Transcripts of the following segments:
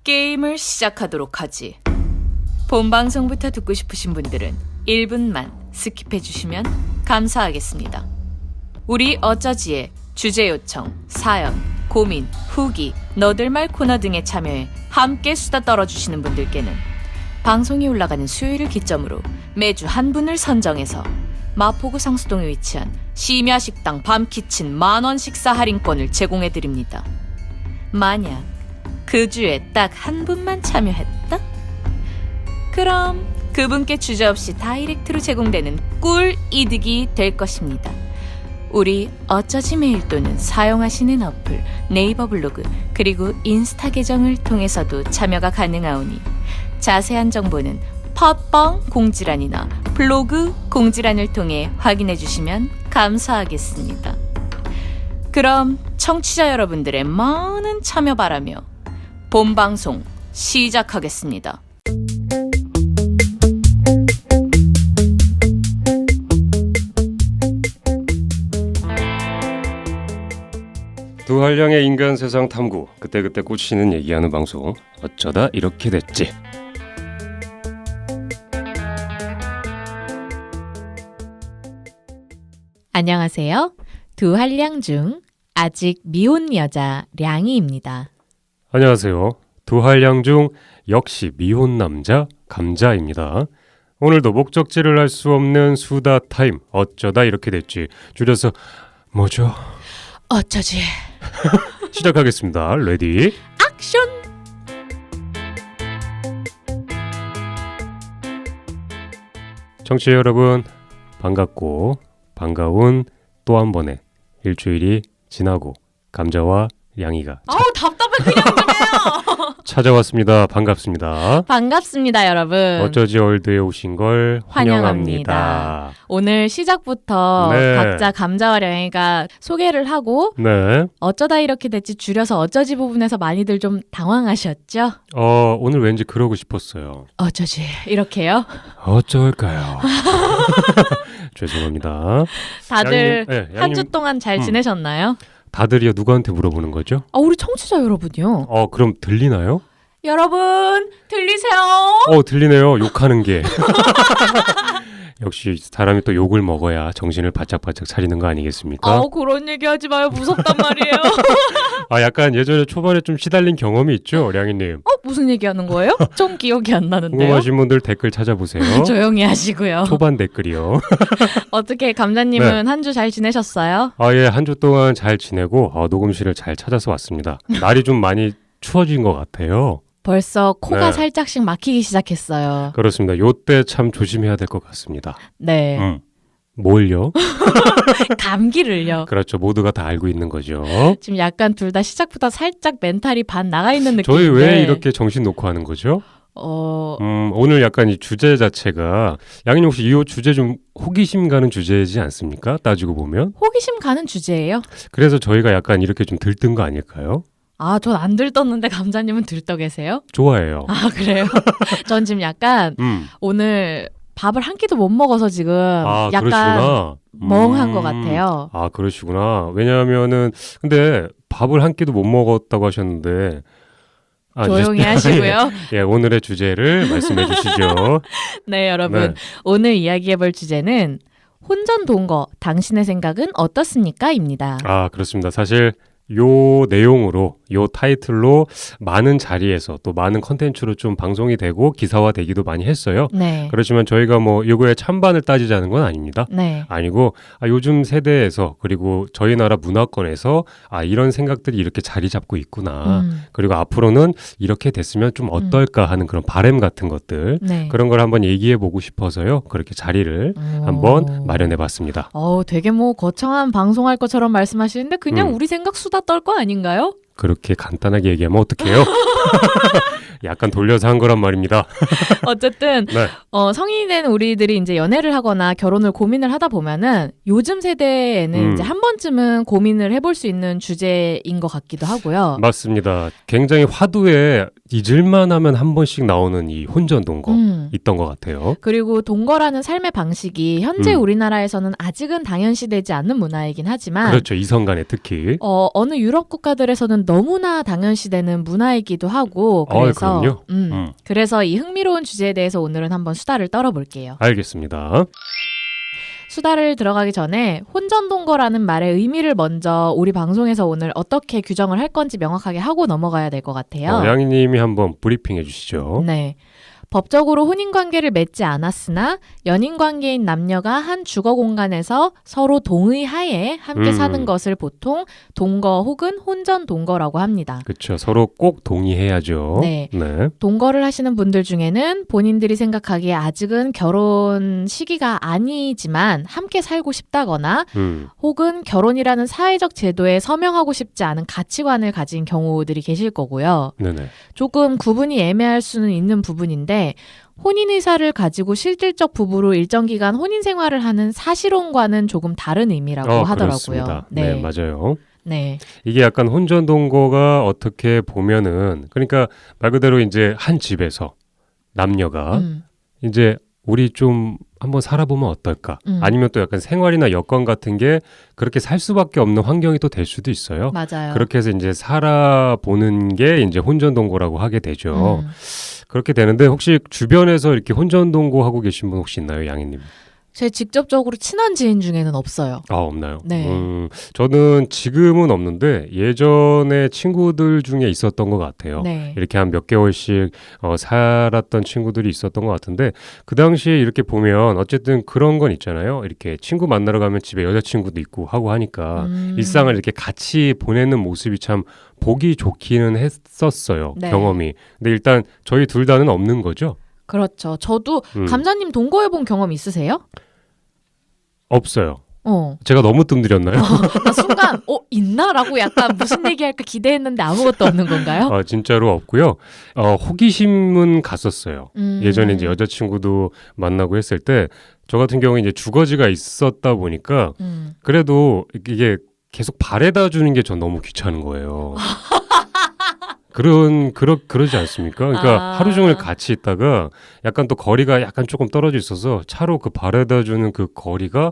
게임을 시작하도록 하지. 본 방송부터 듣고 싶으신 분들은 1분만 스킵해 주시면 감사하겠습니다. 우리 어쩌지의 주제 요청, 사연, 고민, 후기, 너들 말 코너 등에 참여해 함께 수다 떨어주시는 분들께는 방송이 올라가는 수요일을 기점으로 매주 한 분을 선정해서 마포구 상수동에 위치한 심야식당 밤키친 만원 식사 할인권을 제공해드립니다. 만약 그 주에 딱 한 분만 참여했다? 그럼 그분께 주저없이 다이렉트로 제공되는 꿀 이득이 될 것입니다. 우리 어쩌지 메일 또는 사용하시는 어플, 네이버 블로그, 그리고 인스타 계정을 통해서도 참여가 가능하오니 자세한 정보는 팟빵 공지란이나 블로그 공지란을 통해 확인해 주시면 감사하겠습니다. 그럼 청취자 여러분들의 많은 참여 바라며 본 방송 시작하겠습니다. 두 한량의 인간 세상 탐구, 그때그때 꽂히는 얘기하는 방송, 어쩌다 이렇게 됐지. 안녕하세요. 두 한량 중 아직 미혼 여자 량이입니다. 안녕하세요. 두 한량 중 역시 미혼 남자 감자입니다. 오늘도 목적지를 알 수 없는 수다 타임, 어쩌다 이렇게 됐지. 줄여서 뭐죠? 어쩌지? 시작하겠습니다. 레디 액션! 청취자 여러분, 반갑고 반가운 또 한 번의 일주일이 지나고 감자와 양이가 답답해 그냥 그래요. 찾아왔습니다. 반갑습니다. 반갑습니다, 여러분. 어쩌지 월드에 오신 걸 환영합니다. 오늘 시작부터 네. 각자 감자와 량이가 소개를 하고 네. 어쩌다 이렇게 됐지 줄여서 어쩌지 부분에서 많이들 좀 당황하셨죠? 오늘 왠지 그러고 싶었어요. 어쩌지 이렇게요? 어쩔까요? 죄송합니다. 다들 양님, 한 주 동안 잘 지내셨나요? 다들이요, 누구한테 물어보는 거죠? 우리 청취자 여러분이요. 그럼 들리나요? 여러분 들리세요? 들리네요. 욕하는 게. 역시 사람이 또 욕을 먹어야 정신을 바짝바짝 차리는 거 아니겠습니까? 그런 얘기 하지 마요. 무섭단 말이에요. 약간 예전에 초반에 좀 시달린 경험이 있죠, 량이님? 무슨 얘기하는 거예요? 좀 기억이 안 나는데요. 궁금하신 분들 댓글 찾아보세요. 조용히 하시고요. 초반 댓글이요. 어떻게 감자님은 한 주 잘 지내셨어요? 예, 한 주 동안 잘 지내고 녹음실을 잘 찾아서 왔습니다. 날이 좀 많이 추워진 것 같아요. 벌써 코가 네. 살짝씩 막히기 시작했어요. 그렇습니다. 요때 참 조심해야 될 것 같습니다. 네. 뭘요? 감기를요. 그렇죠. 모두가 다 알고 있는 거죠. 지금 약간 둘 다 시작부터 살짝 멘탈이 반 나가 있는 느낌인데 저희 왜 이렇게 정신 놓고 하는 거죠? 오늘 약간 이 주제 자체가 양인 혹시 이 주제 좀 호기심 가는 주제이지 않습니까? 따지고 보면. 호기심 가는 주제예요. 그래서 저희가 약간 이렇게 좀 들뜬 거 아닐까요? 전 안 들떴는데 감자님은 들떠 계세요? 좋아해요. 그래요? 전 지금 약간 오늘 밥을 한 끼도 못 먹어서 지금 약간 그러시구나. 멍한 것 같아요. 그러시구나. 왜냐하면은 근데 밥을 한 끼도 못 먹었다고 하셨는데 조용히 하시고요. 예, 오늘의 주제를 말씀해 주시죠. 네, 여러분. 네. 오늘 이야기해볼 주제는 혼전 동거, 당신의 생각은 어떻습니까? 입니다. 그렇습니다. 사실 요 내용으로, 요 타이틀로 많은 자리에서 또 많은 컨텐츠로 좀 방송이 되고 기사화되기도 많이 했어요. 네. 그렇지만 저희가 이거에 찬반을 따지자는 건 아닙니다. 네. 아니고 요즘 세대에서 그리고 저희 나라 문화권에서 이런 생각들이 이렇게 자리 잡고 있구나. 그리고 앞으로는 이렇게 됐으면 좀 어떨까 하는 그런 바람 같은 것들. 네. 그런 걸 한번 얘기해보고 싶어서요. 그렇게 자리를 한번 마련해봤습니다. 되게 거창한 방송할 것처럼 말씀하시는데 그냥 우리 생각 수다 떨 거 아닌가요? 그렇게 간단하게 얘기하면 어떡해요? 약간 돌려서 한 거란 말입니다. 어쨌든 네. 성인이 된 우리들이 이제 연애를 하거나 결혼을 고민을 하다 보면은 요즘 세대에는 이제 한 번쯤은 고민을 해볼 수 있는 주제인 것 같기도 하고요. 맞습니다. 굉장히 화두에 잊을만하면 한 번씩 나오는 이 혼전 동거 있던 것 같아요. 그리고 동거라는 삶의 방식이 현재 우리나라에서는 아직은 당연시되지 않는 문화이긴 하지만 그렇죠. 이성간에 특히. 어느 유럽 국가들에서는 너무나 당연시되는 문화이기도 하고 그래서 그럼요. 그래서 이 흥미로운 주제에 대해서 오늘은 한번 수다를 떨어볼게요. 알겠습니다. 수다를 들어가기 전에 혼전동거라는 말의 의미를 먼저 우리 방송에서 오늘 어떻게 규정을 할 건지 명확하게 하고 넘어가야 될 것 같아요. 양희님이 한번 브리핑해 주시죠. 네. 법적으로 혼인관계를 맺지 않았으나 연인관계인 남녀가 한 주거 공간에서 서로 동의하에 함께 사는 것을 보통 동거 혹은 혼전동거라고 합니다. 그렇죠. 서로 꼭 동의해야죠. 네. 동거를 하시는 분들 중에는 본인들이 생각하기에 아직은 결혼 시기가 아니지만 함께 살고 싶다거나 혹은 결혼이라는 사회적 제도에 서명하고 싶지 않은 가치관을 가진 경우들이 계실 거고요. 네네. 조금 구분이 애매할 수는 있는 부분인데 혼인 의사를 가지고 실질적 부부로 일정 기간 혼인 생활을 하는 사실혼과는 조금 다른 의미라고 하더라고요. 그렇습니다. 네, 맞아요. 네. 이게 약간 혼전 동거가 어떻게 보면은 그러니까 말 그대로 이제 한 집에서 남녀가 이제 우리 좀 한번 살아보면 어떨까? 아니면 또 약간 생활이나 여건 같은 게 그렇게 살 수밖에 없는 환경이 또 될 수도 있어요. 맞아요. 그렇게 해서 이제 살아보는 게 이제 혼전 동거라고 하게 되죠. 그렇게 되는데 혹시 주변에서 이렇게 혼전 동거하고 계신 분 혹시 있나요, 양희님? 제 직접적으로 친한 지인 중에는 없어요. 아, 없나요? 네. 저는 지금은 없는데 예전에 친구들 중에 있었던 것 같아요. 네. 이렇게 한 몇 개월씩 살았던 친구들이 있었던 것 같은데 그 당시에 이렇게 보면 어쨌든 그런 건 있잖아요. 이렇게 친구 만나러 가면 집에 여자친구도 있고 하고 하니까 일상을 이렇게 같이 보내는 모습이 참 보기 좋기는 했었어요. 네. 경험이. 근데 일단 저희 둘 다는 없는 거죠? 그렇죠. 저도 감자님 동거해본 경험 있으세요? 없어요. 어. 제가 너무 뜸들였나요? 나 순간 있나라고 약간 무슨 얘기할까 기대했는데 아무것도 없는 건가요? 진짜로 없고요. 호기심은 갔었어요. 예전에 이제 여자친구도 만나고 했을 때 저 같은 경우에 이제 주거지가 있었다 보니까 그래도 이게 계속 바래다 주는 게 전 너무 귀찮은 거예요. 그러지 않습니까? 그러니까 하루 종일 같이 있다가 약간 또 거리가 약간 조금 떨어져 있어서 차로 그 바래다 주는 그 거리가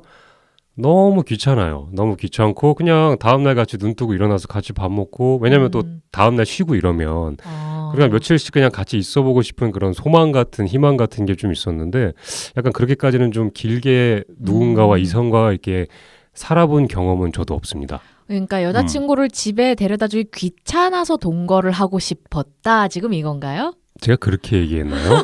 너무 귀찮아요. 너무 귀찮고 그냥 다음날 같이 눈 뜨고 일어나서 같이 밥 먹고 왜냐면 또 다음날 쉬고 이러면 그냥 며칠씩 그냥 같이 있어보고 싶은 그런 소망 같은 희망 같은 게 좀 있었는데 약간 그렇게까지는 좀 길게 누군가와 이성과 이렇게 살아본 경험은 저도 없습니다. 그러니까 여자친구를 집에 데려다주기 귀찮아서 동거를 하고 싶었다. 지금 이건가요? 제가 그렇게 얘기했나요?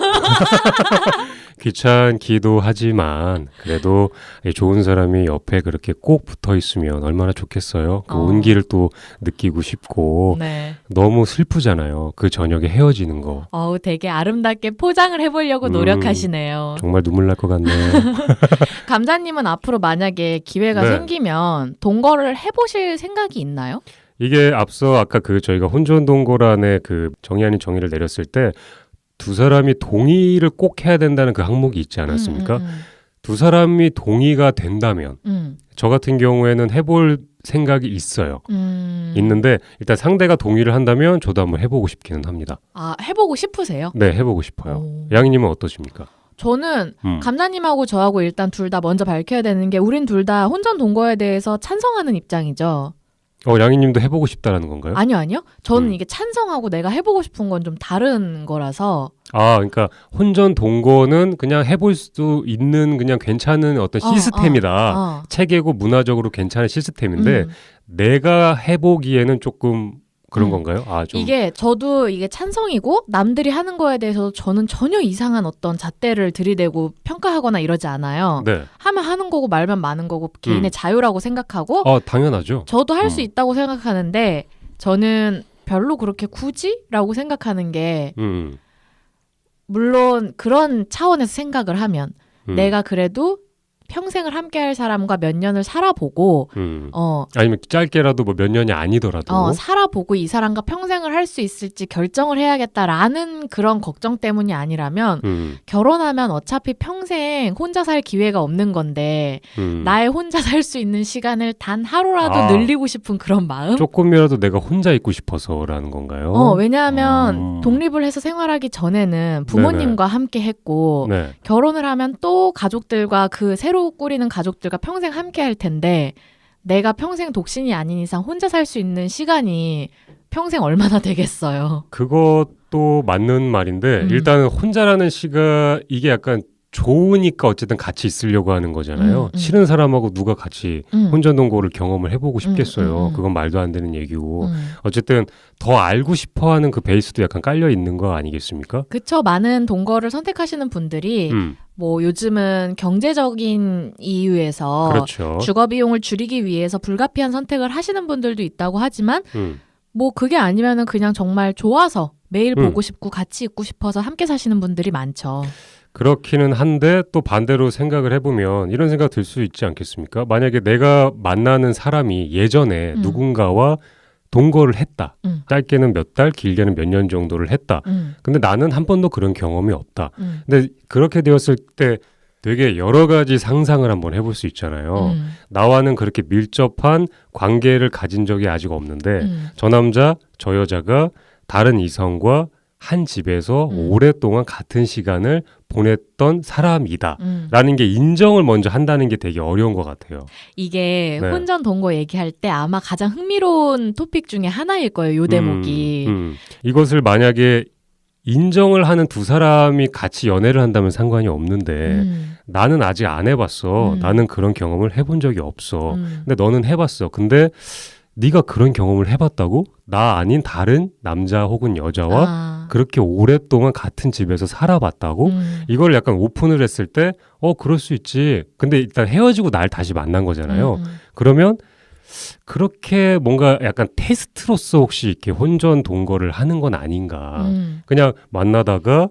귀찮기도 하지만 그래도 좋은 사람이 옆에 그렇게 꼭 붙어 있으면 얼마나 좋겠어요. 그 온기를 또 느끼고 싶고 네. 너무 슬프잖아요. 그 저녁에 헤어지는 거. 되게 아름답게 포장을 해보려고 노력하시네요. 정말 눈물 날 것 같네요. 감자님은 앞으로 만약에 기회가 생기면 동거를 해보실 생각이 있나요? 이게 앞서 아까 저희가 혼전 동거란의 그 정의 아닌 정의를 내렸을 때 두 사람이 동의를 꼭 해야 된다는 그 항목이 있지 않았습니까? 두 사람이 동의가 된다면 저 같은 경우에는 해볼 생각이 있어요. 있는데 일단 상대가 동의를 한다면 저도 한번 해보고 싶기는 합니다. 아, 해보고 싶으세요? 네, 해보고 싶어요. 양희님은 어떠십니까? 저는 감자님하고 저하고 일단 둘 다 먼저 밝혀야 되는 게 우린 둘 다 혼전 동거에 대해서 찬성하는 입장이죠. 양희님도 해보고 싶다라는 건가요? 아니요. 저는 이게 찬성하고 내가 해보고 싶은 건 좀 다른 거라서. 그러니까 혼전 동거는 그냥 해볼 수 있는 그냥 괜찮은 어떤 시스템이다. 체계고 문화적으로 괜찮은 시스템인데 내가 해보기에는 조금 그런 건가요? 이게 저도 이게 찬성이고 남들이 하는 거에 대해서 저는 전혀 이상한 어떤 잣대를 들이대고 평가하거나 이러지 않아요. 네. 하면 하는 거고 말면 마는 거고 개인의 자유라고 생각하고 당연하죠. 저도 할 수 있다고 생각하는데 저는 별로 그렇게 굳이라고 생각하는 게 물론 그런 차원에서 생각을 하면 내가 그래도 평생을 함께할 사람과 몇 년을 살아보고 아니면 짧게라도 뭐 몇 년이 아니더라도 살아보고 이 사람과 평생을 할 수 있을지 결정을 해야겠다라는 그런 걱정 때문이 아니라면 결혼하면 어차피 평생 혼자 살 기회가 없는 건데 나의 혼자 살 수 있는 시간을 단 하루라도 늘리고 싶은 그런 마음? 조금이라도 내가 혼자 있고 싶어서라는 건가요? 왜냐하면 독립을 해서 생활하기 전에는 부모님과 함께 했고 네. 결혼을 하면 또 가족들과 그 새로 꾸리는 가족들과 평생 함께 할 텐데 내가 평생 독신이 아닌 이상 혼자 살 수 있는 시간이 평생 얼마나 되겠어요. 그것도 맞는 말인데 일단은 혼자라는 시가 이게 약간 좋으니까 어쨌든 같이 있으려고 하는 거잖아요. 싫은 사람하고 누가 같이 혼전동거를 경험을 해보고 싶겠어요. 그건 말도 안 되는 얘기고 어쨌든 더 알고 싶어하는 그 베이스도 약간 깔려 있는 거 아니겠습니까? 그쵸. 많은 동거를 선택하시는 분들이 뭐 요즘은 경제적인 이유에서 그렇죠. 주거 비용을 줄이기 위해서 불가피한 선택을 하시는 분들도 있다고 하지만 뭐 그게 아니면은 그냥 정말 좋아서 매일 보고 싶고 같이 있고 싶어서 함께 사시는 분들이 많죠. 그렇기는 한데 또 반대로 생각을 해보면 이런 생각 들 수 있지 않겠습니까? 만약에 내가 만나는 사람이 예전에 누군가와 동거를 했다. 짧게는 몇 달, 길게는 몇 년 정도를 했다. 근데 나는 한 번도 그런 경험이 없다. 근데 그렇게 되었을 때 되게 여러 가지 상상을 한번 해볼 수 있잖아요. 나와는 그렇게 밀접한 관계를 가진 적이 아직 없는데 저 남자, 저 여자가 다른 이성과 한 집에서 오랫동안 같은 시간을 보냈던 사람이다 라는 게 인정을 먼저 한다는 게 되게 어려운 것 같아요. 이게 혼전 동거 얘기할 때 아마 가장 흥미로운 토픽 중에 하나일 거예요. 요 대목이. 이것을 만약에 인정을 하는 두 사람이 같이 연애를 한다면 상관이 없는데 나는 아직 안 해봤어. 나는 그런 경험을 해본 적이 없어. 근데 너는 해봤어. 근데 네가 그런 경험을 해봤다고? 나 아닌 다른 남자 혹은 여자와 그렇게 오랫동안 같은 집에서 살아봤다고? 이걸 약간 오픈을 했을 때 그럴 수 있지. 근데 일단 헤어지고 날 다시 만난 거잖아요. 그러면 그렇게 뭔가 약간 테스트로서 혹시 이렇게 혼전 동거를 하는 건 아닌가. 그냥 만나다가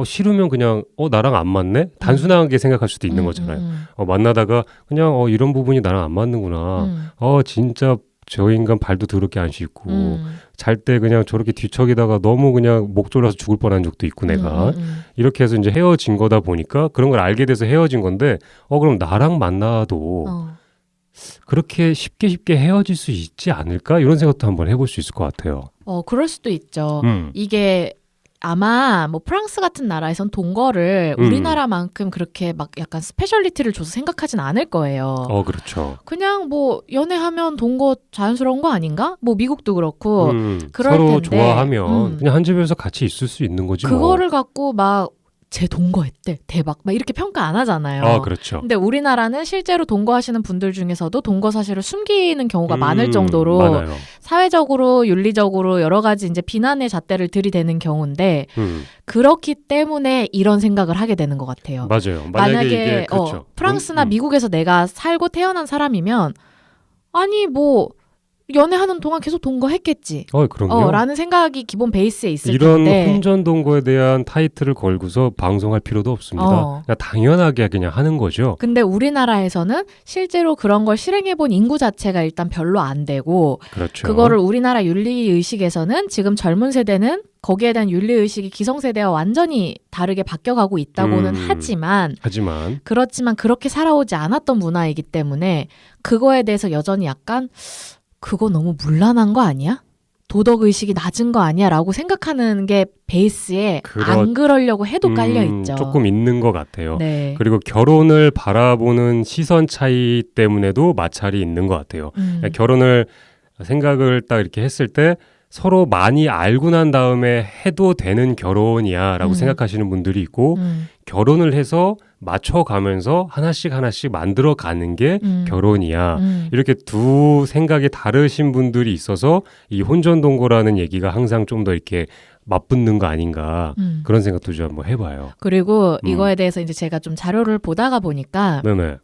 싫으면 그냥 나랑 안 맞네? 단순하게 생각할 수도 있는 거잖아요. 만나다가 그냥 이런 부분이 나랑 안 맞는구나. 진짜 저 인간 발도 더럽게 안 씻고 잘 때 그냥 저렇게 뒤척이다가 너무 그냥 목 졸라서 죽을 뻔한 적도 있고 내가 이렇게 해서 이제 헤어진 거다 보니까 그런 걸 알게 돼서 헤어진 건데 그럼 나랑 만나도 그렇게 쉽게 헤어질 수 있지 않을까? 이런 생각도 한번 해볼 수 있을 것 같아요. 그럴 수도 있죠. 이게 아마 뭐 프랑스 같은 나라에선 동거를 우리나라만큼 그렇게 막 약간 스페셜리티를 줘서 생각하진 않을 거예요. 그렇죠. 그냥 뭐 연애하면 동거 자연스러운 거 아닌가? 뭐 미국도 그렇고 그럴 서로 텐데 좋아하면 그냥 한 집에서 같이 있을 수 있는 거지 그거를 갖고 막 쟤 동거했대 대박 막 이렇게 평가 안 하잖아요. 그렇죠. 근데 우리나라는 실제로 동거하시는 분들 중에서도 동거 사실을 숨기는 경우가 많을 정도로 많아요. 사회적으로 윤리적으로 여러 가지 이제 비난의 잣대를 들이대는 경우인데 그렇기 때문에 이런 생각을 하게 되는 것 같아요. 맞아요. 만약에 이게 그렇죠. 프랑스나 미국에서 내가 살고 태어난 사람이면 아니 뭐 연애하는 동안 계속 동거했겠지. 그럼요. 라는 생각이 기본 베이스에 있을 이런 텐데. 혼전 동거에 대한 타이틀을 걸고서 방송할 필요도 없습니다. 그냥 당연하게 그냥 하는 거죠. 근데 우리나라에서는 실제로 그런 걸 실행해본 인구 자체가 일단 별로 안 되고 그렇죠. 그거를 우리나라 윤리의식에서는 지금 젊은 세대는 거기에 대한 윤리의식이 기성세대와 완전히 다르게 바뀌어가고 있다고는 하지만 그렇지만 그렇게 살아오지 않았던 문화이기 때문에 그거에 대해서 여전히 약간 그거 너무 문란한 거 아니야? 도덕의식이 낮은 거 아니야? 라고 생각하는 게 베이스에 안 그러려고 해도 깔려있죠. 조금 있는 것 같아요. 네. 그리고 결혼을 바라보는 시선 차이 때문에도 마찰이 있는 것 같아요. 결혼을 생각을 딱 이렇게 했을 때 서로 많이 알고 난 다음에 해도 되는 결혼이야 라고 생각하시는 분들이 있고 결혼을 해서 맞춰가면서 하나씩 만들어가는 게 결혼이야. 이렇게 두 생각이 다르신 분들이 있어서 이 혼전동거라는 얘기가 항상 좀 더 이렇게 맞붙는 거 아닌가 그런 생각도 좀 한번 해봐요. 그리고 이거에 대해서 이제 제가 좀 자료를 보다가 보니까 네네.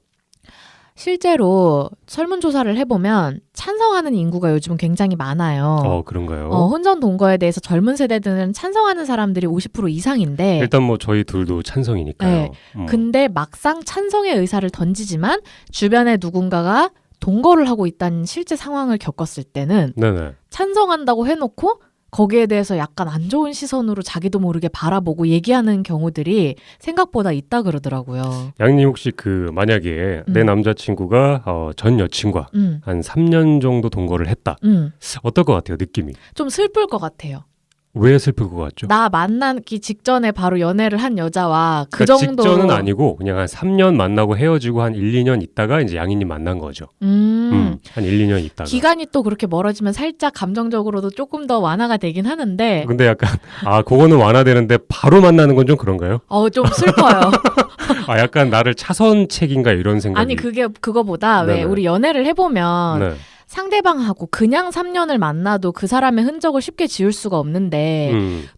실제로 설문조사를 해보면 찬성하는 인구가 요즘은 굉장히 많아요. 그런가요? 혼전 동거에 대해서 젊은 세대들은 찬성하는 사람들이 50% 이상인데 일단 뭐 저희 둘도 찬성이니까요. 네. 근데 막상 찬성의 의사를 던지지만 주변에 누군가가 동거를 하고 있다는 실제 상황을 겪었을 때는 네네. 찬성한다고 해놓고 거기에 대해서 약간 안 좋은 시선으로 자기도 모르게 바라보고 얘기하는 경우들이 생각보다 있다 그러더라고요. 양님 혹시 만약에 내 남자친구가 전 여친과 한 3년 정도 동거를 했다. 어떨 것 같아요, 느낌이? 좀 슬플 것 같아요. 왜 슬플 것 같죠? 나 만나기 직전에 바로 연애를 한 여자와 그 그러니까 정도 직전은 아니고 그냥 한 3년 만나고 헤어지고 한 1, 2년 있다가 이제 양이님 만난 거죠. 한 1, 2년 있다가. 기간이 또 그렇게 멀어지면 살짝 감정적으로도 조금 더 완화가 되긴 하는데 근데 약간 그거는 완화되는데 바로 만나는 건 좀 그런가요? 좀 슬퍼요. 약간 나를 차선책인가 이런 생각이. 아니 그거보다 네네. 왜 우리 연애를 해보면 네. 상대방하고 그냥 3년을 만나도 그 사람의 흔적을 쉽게 지울 수가 없는데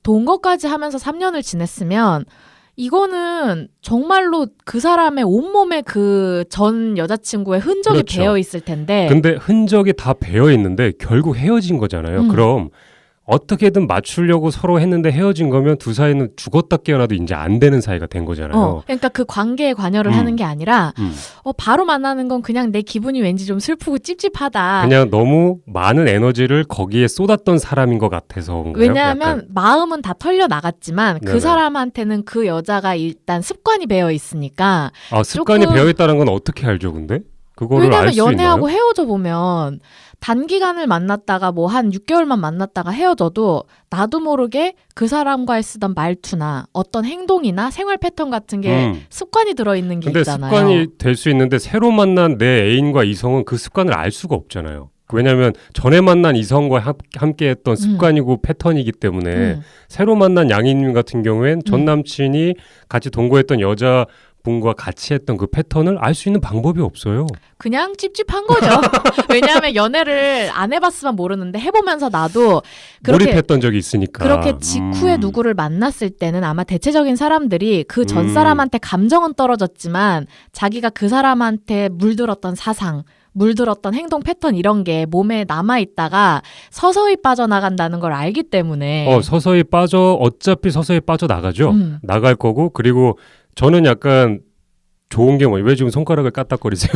동거까지 하면서 3년을 지냈으면 이거는 정말로 그 사람의 온몸에 그 전 여자친구의 흔적이 그렇죠. 배어 있을 텐데 근데 흔적이 다 배어 있는데 결국 헤어진 거잖아요. 그럼 어떻게든 맞추려고 서로 했는데 헤어진 거면 두 사이는 죽었다 깨어나도 이제 안 되는 사이가 된 거잖아요. 그러니까 그 관계에 관여를 하는 게 아니라 바로 만나는 건 그냥 내 기분이 왠지 좀 슬프고 찝찝하다. 그냥 너무 많은 에너지를 거기에 쏟았던 사람인 것 같아서인가요? 왜냐하면 약간. 마음은 다 털려 나갔지만 네네. 그 사람한테는 그 여자가 일단 습관이 배어 있으니까 습관이 조금- 배어 있다는 건 어떻게 알죠, 근데? 그거를 알 왜냐하면 수 있나요? 연애하고 헤어져 보면 단기간을 만났다가 뭐 한 6개월만 만났다가 헤어져도 나도 모르게 그 사람과의 쓰던 말투나 어떤 행동이나 생활 패턴 같은 게 습관이 들어있는 게 근데 있잖아요. 습관이 될 수 있는데 새로 만난 내 애인과 이성은 그 습관을 알 수가 없잖아요. 왜냐하면 전에 만난 이성과 함께 했던 습관이고 패턴이기 때문에 새로 만난 양이님 같은 경우엔 전 남친이 같이 동거했던 여자분과 같이 했던 그 패턴을 알 수 있는 방법이 없어요. 그냥 찝찝한 거죠. 왜냐하면 연애를 안 해봤으면 모르는데 해보면서 나도 그렇게 몰입했던 적이 있으니까. 그렇게 직후에 누구를 만났을 때는 아마 대체적인 사람들이 그 전 사람한테 감정은 떨어졌지만 자기가 그 사람한테 물들었던 사상, 물들었던 행동 패턴 이런 게 몸에 남아있다가 서서히 빠져나간다는 걸 알기 때문에 어차피 서서히 빠져나가죠. 나갈 거고, 그리고 저는 약간 좋은 게 왜 지금 손가락을 까딱거리세요?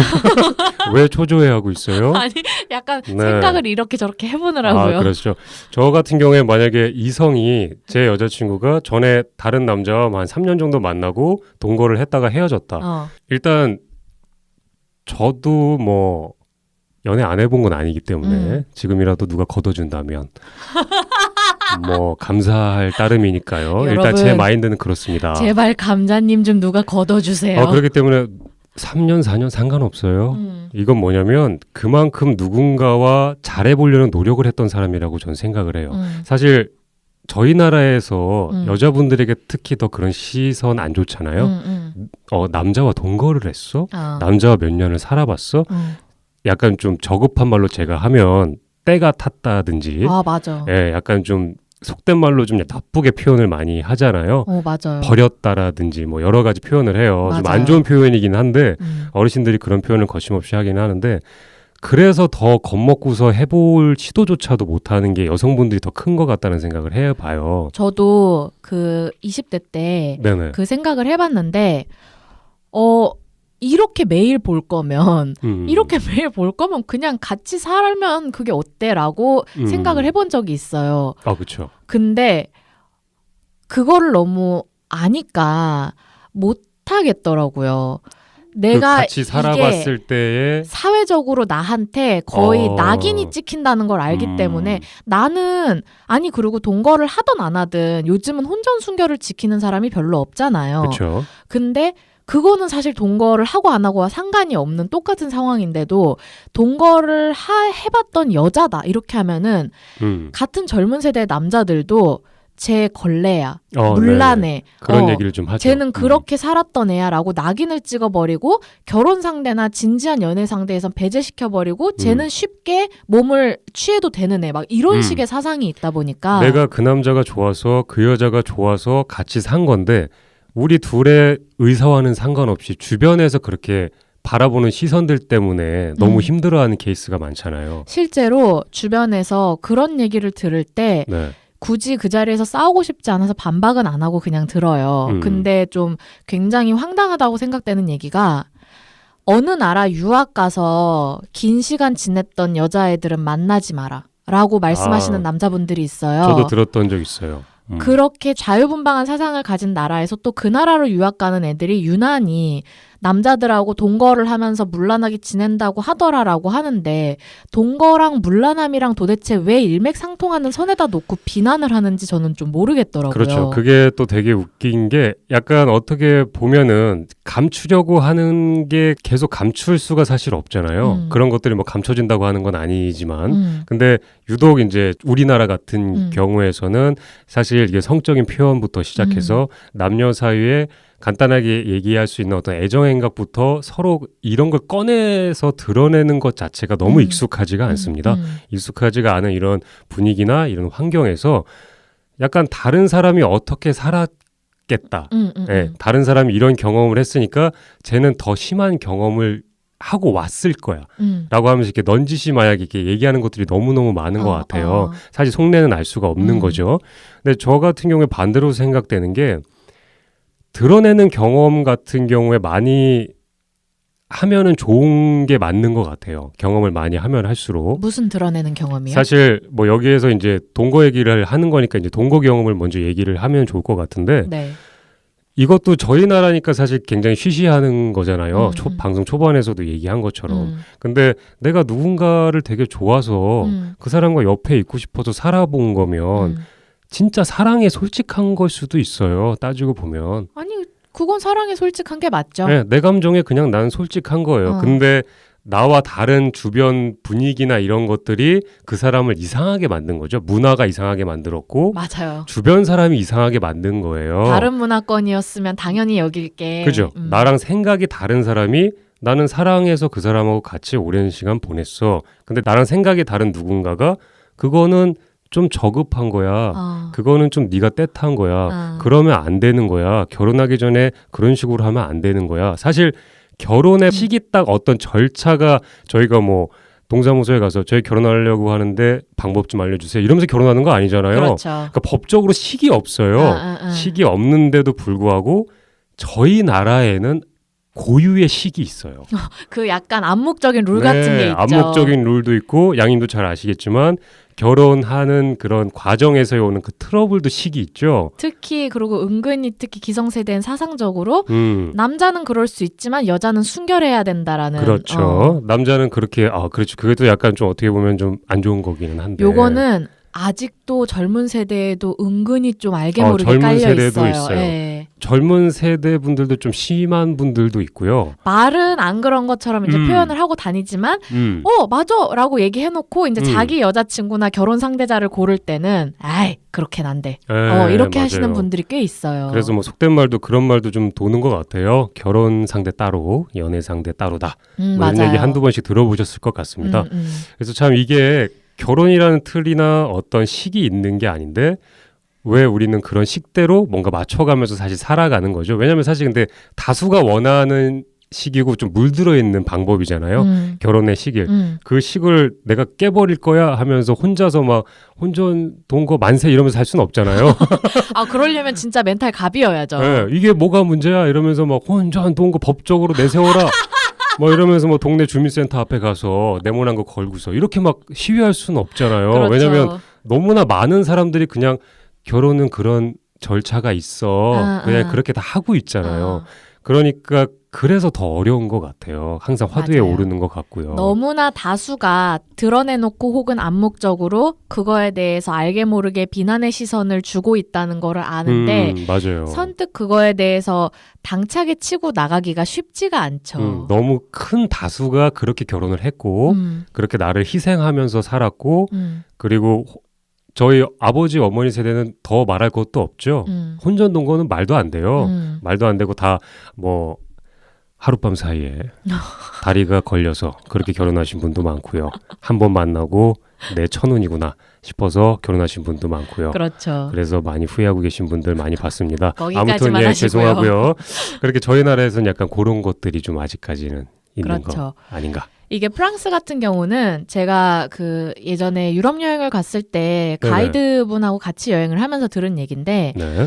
왜 초조해하고 있어요? 아니 약간 네. 생각을 이렇게 저렇게 해보느라고요. 그렇죠. 저 같은 경우에 만약에 이성이 제 여자친구가 전에 다른 남자와 한 3년 정도 만나고 동거를 했다가 헤어졌다. 일단 저도 뭐 연애 안 해본 건 아니기 때문에 지금이라도 누가 걷어준다면 뭐 감사할 따름이니까요. 일단 여러분, 제 마인드는 그렇습니다. 제발 감자님 좀 누가 걷어주세요. 그렇기 때문에 3년, 4년 상관없어요. 이건 뭐냐면 그만큼 누군가와 잘해보려는 노력을 했던 사람이라고 저는 생각을 해요. 사실 저희 나라에서 여자분들에게 특히 더 그런 시선 안 좋잖아요. 남자와 동거를 했어? 남자와 몇 년을 살아봤어? 약간 좀 저급한 말로 제가 하면 때가 탔다든지 맞아. 약간 좀 속된 말로 좀 나쁘게 표현을 많이 하잖아요. 맞아요. 버렸다라든지 뭐 여러 가지 표현을 해요. 좀 맞아요. 안 좋은 표현이긴 한데 어르신들이 그런 표현을 거침없이 하긴 하는데 그래서 더 겁먹고서 해볼 시도조차도 못하는 게 여성분들이 더 큰 것 같다는 생각을 해봐요. 저도 그 20대 때 네네. 그 생각을 해봤는데 이렇게 매일 볼 거면 이렇게 매일 볼 거면 그냥 같이 살면 그게 어때라고 생각을 해본 적이 있어요. 그렇죠. 근데 그거를 너무 아니까 못 하겠더라고요. 내가 같이 살아봤을 때에 사회적으로 나한테 거의 낙인이 찍힌다는 걸 알기 때문에 나는 그리고 동거를 하든 안 하든 요즘은 혼전 순결을 지키는 사람이 별로 없잖아요. 그렇죠. 근데 그거는 사실 동거를 하고 안 하고와 상관이 없는 똑같은 상황인데도 동거를 해봤던 여자다 이렇게 하면은 같은 젊은 세대의 남자들도 쟤 걸레야, 물라네. 그런 얘기를 좀 하죠. 쟤는 그렇게 살았던 애야 라고 낙인을 찍어버리고 결혼 상대나 진지한 연애 상대에선 배제시켜버리고 쟤는 쉽게 몸을 취해도 되는 애 막 이런 식의 사상이 있다 보니까 내가 그 남자가 좋아서 그 여자가 좋아서 같이 산 건데 우리 둘의 의사와는 상관없이 주변에서 그렇게 바라보는 시선들 때문에 너무 힘들어하는 케이스가 많잖아요. 실제로 주변에서 그런 얘기를 들을 때 네. 굳이 그 자리에서 싸우고 싶지 않아서 반박은 안 하고 그냥 들어요. 근데 좀 굉장히 황당하다고 생각되는 얘기가 어느 나라 유학 가서 긴 시간 지냈던 여자애들은 만나지 마라 라고 말씀하시는 남자분들이 있어요. 저도 들었던 적 있어요. 그렇게 자유분방한 사상을 가진 나라에서 또 그 나라로 유학 가는 애들이 유난히 남자들하고 동거를 하면서 문란하게 지낸다고 하더라라고 하는데 동거랑 문란함이랑 도대체 왜 일맥상통하는 선에다 놓고 비난을 하는지 저는 좀 모르겠더라고요. 그렇죠. 그게 또 되게 웃긴 게 약간 어떻게 보면은 감추려고 하는 게 계속 감출 수가 사실 없잖아요. 그런 것들이 뭐 감춰진다고 하는 건 아니지만 근데 유독 이제 우리나라 같은 경우에서는 사실 이게 성적인 표현부터 시작해서 남녀 사이에 간단하게 얘기할 수 있는 어떤 애정행각부터 서로 이런 걸 꺼내서 드러내는 것 자체가 너무 익숙하지가 않습니다. 익숙하지가 않은 이런 분위기나 이런 환경에서 약간 다른 사람이 어떻게 살았겠다. 네, 다른 사람이 이런 경험을 했으니까 쟤는 더 심한 경험을 하고 왔을 거야. 라고 하면서 이렇게 넌지시 마약 이렇게 얘기하는 것들이 너무너무 많은 것 같아요. 사실 속내는 알 수가 없는 거죠. 근데 저 같은 경우에 반대로 생각되는 게 드러내는 경험 같은 경우에 많이 하면은 좋은 게 맞는 것 같아요. 경험을 많이 하면 할수록. 무슨 드러내는 경험이요? 사실 뭐 여기에서 이제 동거 얘기를 하는 거니까 이제 동거 경험을 먼저 얘기를 하면 좋을 것 같은데 네. 이것도 저희 나라니까 사실 굉장히 쉬쉬하는 거잖아요. 방송 초반에서도 얘기한 것처럼. 근데 내가 누군가를 되게 좋아서 그 사람과 옆에 있고 싶어서 살아본 거면 진짜 사랑에 솔직한 걸 수도 있어요. 따지고 보면. 아니 그건 사랑에 솔직한 게 맞죠. 네, 내 감정에 그냥 난 솔직한 거예요. 근데 나와 다른 주변 분위기나 이런 것들이 그 사람을 이상하게 만든 거죠. 문화가 이상하게 만들었고 맞아요. 주변 사람이 이상하게 만든 거예요. 다른 문화권이었으면 당연히 여길게. 그죠. 나랑 생각이 다른 사람이 나는 사랑해서 그 사람하고 같이 오랜 시간 보냈어. 근데 나랑 생각이 다른 누군가가 그거는 좀 저급한 거야. 그거는 좀 네가 떼탄 거야. 그러면 안 되는 거야. 결혼하기 전에 그런 식으로 하면 안 되는 거야. 사실 결혼의 시기 딱 어떤 절차가 저희가 뭐 동사무소에 가서 저희 결혼하려고 하는데 방법 좀 알려주세요. 이러면서 결혼하는 거 아니잖아요. 그렇죠. 그러니까 법적으로 시기 없어요. 시기 없는데도 불구하고 저희 나라에는 고유의 식이 있어요. 그 약간 암묵적인 룰 같은 게 있죠. 암묵적인 룰도 있고 양님도 잘 아시겠지만 결혼하는 그런 과정에서 오는 그 트러블도 식이 있죠. 특히 그리고 은근히 특히 기성세대는 사상적으로 남자는 그럴 수 있지만 여자는 순결해야 된다라는. 그렇죠. 남자는 그렇게 그렇죠. 그게 또 약간 좀 어떻게 보면 좀 안 좋은 거기는 한데. 요거는 아직도 젊은 세대에도 은근히 좀 알게 모르게 젊은 깔려 세대도 있어요. 예. 젊은 세대 분들도 좀 심한 분들도 있고요. 말은 안 그런 것처럼 이제 표현을 하고 다니지만 맞아라고 얘기해놓고 이제 자기 여자친구나 결혼 상대자를 고를 때는 아이 그렇게는 안 돼. 이렇게 맞아요. 하시는 분들이 꽤 있어요. 그래서 뭐 속된 말도 그런 말도 좀 도는 것 같아요. 결혼 상대 따로, 연애 상대 따로다. 뭐 이런 얘기 한두 번씩 들어보셨을 것 같습니다. 그래서 참 이게 결혼이라는 틀이나 어떤 식이 있는 게 아닌데 왜 우리는 그런 식대로 뭔가 맞춰가면서 사실 살아가는 거죠. 왜냐하면 사실 근데 다수가 원하는 식이고 좀 물들어 있는 방법이잖아요. 결혼의 식을. 그 식을 내가 깨버릴 거야 하면서 혼자서 막 혼전 동거 만세 이러면서 살 수는 없잖아요. 그러려면 진짜 멘탈 갑이어야죠. 네, 이게 뭐가 문제야 이러면서 막 혼전 동거 법적으로 내세워라. 뭐 이러면서 뭐 동네 주민센터 앞에 가서 네모난 거 걸고서 이렇게 막 시위할 수는 없잖아요. 그렇죠. 왜냐하면 너무나 많은 사람들이 그냥 결혼은 그런 절차가 있어. 그냥 그렇게 다 하고 있잖아요. 그러니까 그래서 더 어려운 것 같아요. 항상 화두에 맞아요. 오르는 것 같고요. 너무나 다수가 드러내놓고 혹은 암묵적으로 그거에 대해서 알게 모르게 비난의 시선을 주고 있다는 거를 아는데 맞아요. 선뜻 그거에 대해서 당차게 치고 나가기가 쉽지가 않죠. 너무 큰 다수가 그렇게 결혼을 했고 그렇게 나를 희생하면서 살았고 그리고 저희 아버지 어머니 세대는 더 말할 것도 없죠. 혼전 동거는 말도 안 돼요. 말도 안 되고 다 뭐 하룻밤 사이에 다리가 걸려서 그렇게 결혼하신 분도 많고요. 한 번 만나고 내 천운이구나 싶어서 결혼하신 분도 많고요. 그렇죠. 그래서 많이 후회하고 계신 분들 많이 봤습니다. 거기까지만 아무튼 하시고요. 죄송하고요. 그렇게 저희 나라에서는 약간 그런 것들이 좀 아직까지는 있는 그렇죠. 거 아닌가? 이게 프랑스 같은 경우는 제가 그 예전에 유럽 여행을 갔을 때 네네. 가이드분하고 같이 여행을 하면서 들은 얘기인데 네.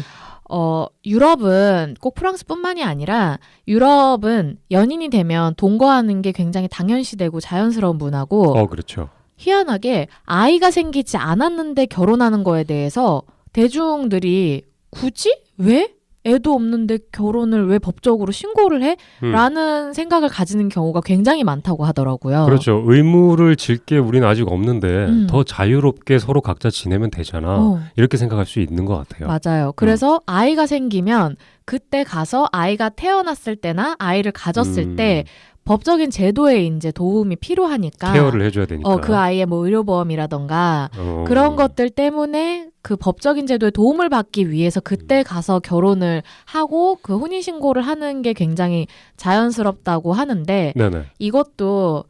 유럽은 꼭 프랑스뿐만이 아니라 유럽은 연인이 되면 동거하는 게 굉장히 당연시되고 자연스러운 문화고 그렇죠. 희한하게 아이가 생기지 않았는데 결혼하는 거에 대해서 대중들이 굳이? 왜? 애도 없는데 결혼을 왜 법적으로 신고를 해? 라는 생각을 가지는 경우가 굉장히 많다고 하더라고요. 그렇죠. 의무를 질 게 우리는 아직 없는데 더 자유롭게 서로 각자 지내면 되잖아. 이렇게 생각할 수 있는 것 같아요. 맞아요. 그래서 아이가 생기면 그때 가서 아이가 태어났을 때나 아이를 가졌을 때 법적인 제도에 이제 도움이 필요하니까 케어를 해줘야 되니까. 그 아이의 뭐 의료보험이라던가 그런 것들 때문에 그 법적인 제도에 도움을 받기 위해서 그때 가서 결혼을 하고 그 혼인신고를 하는 게 굉장히 자연스럽다고 하는데 네네. 이것도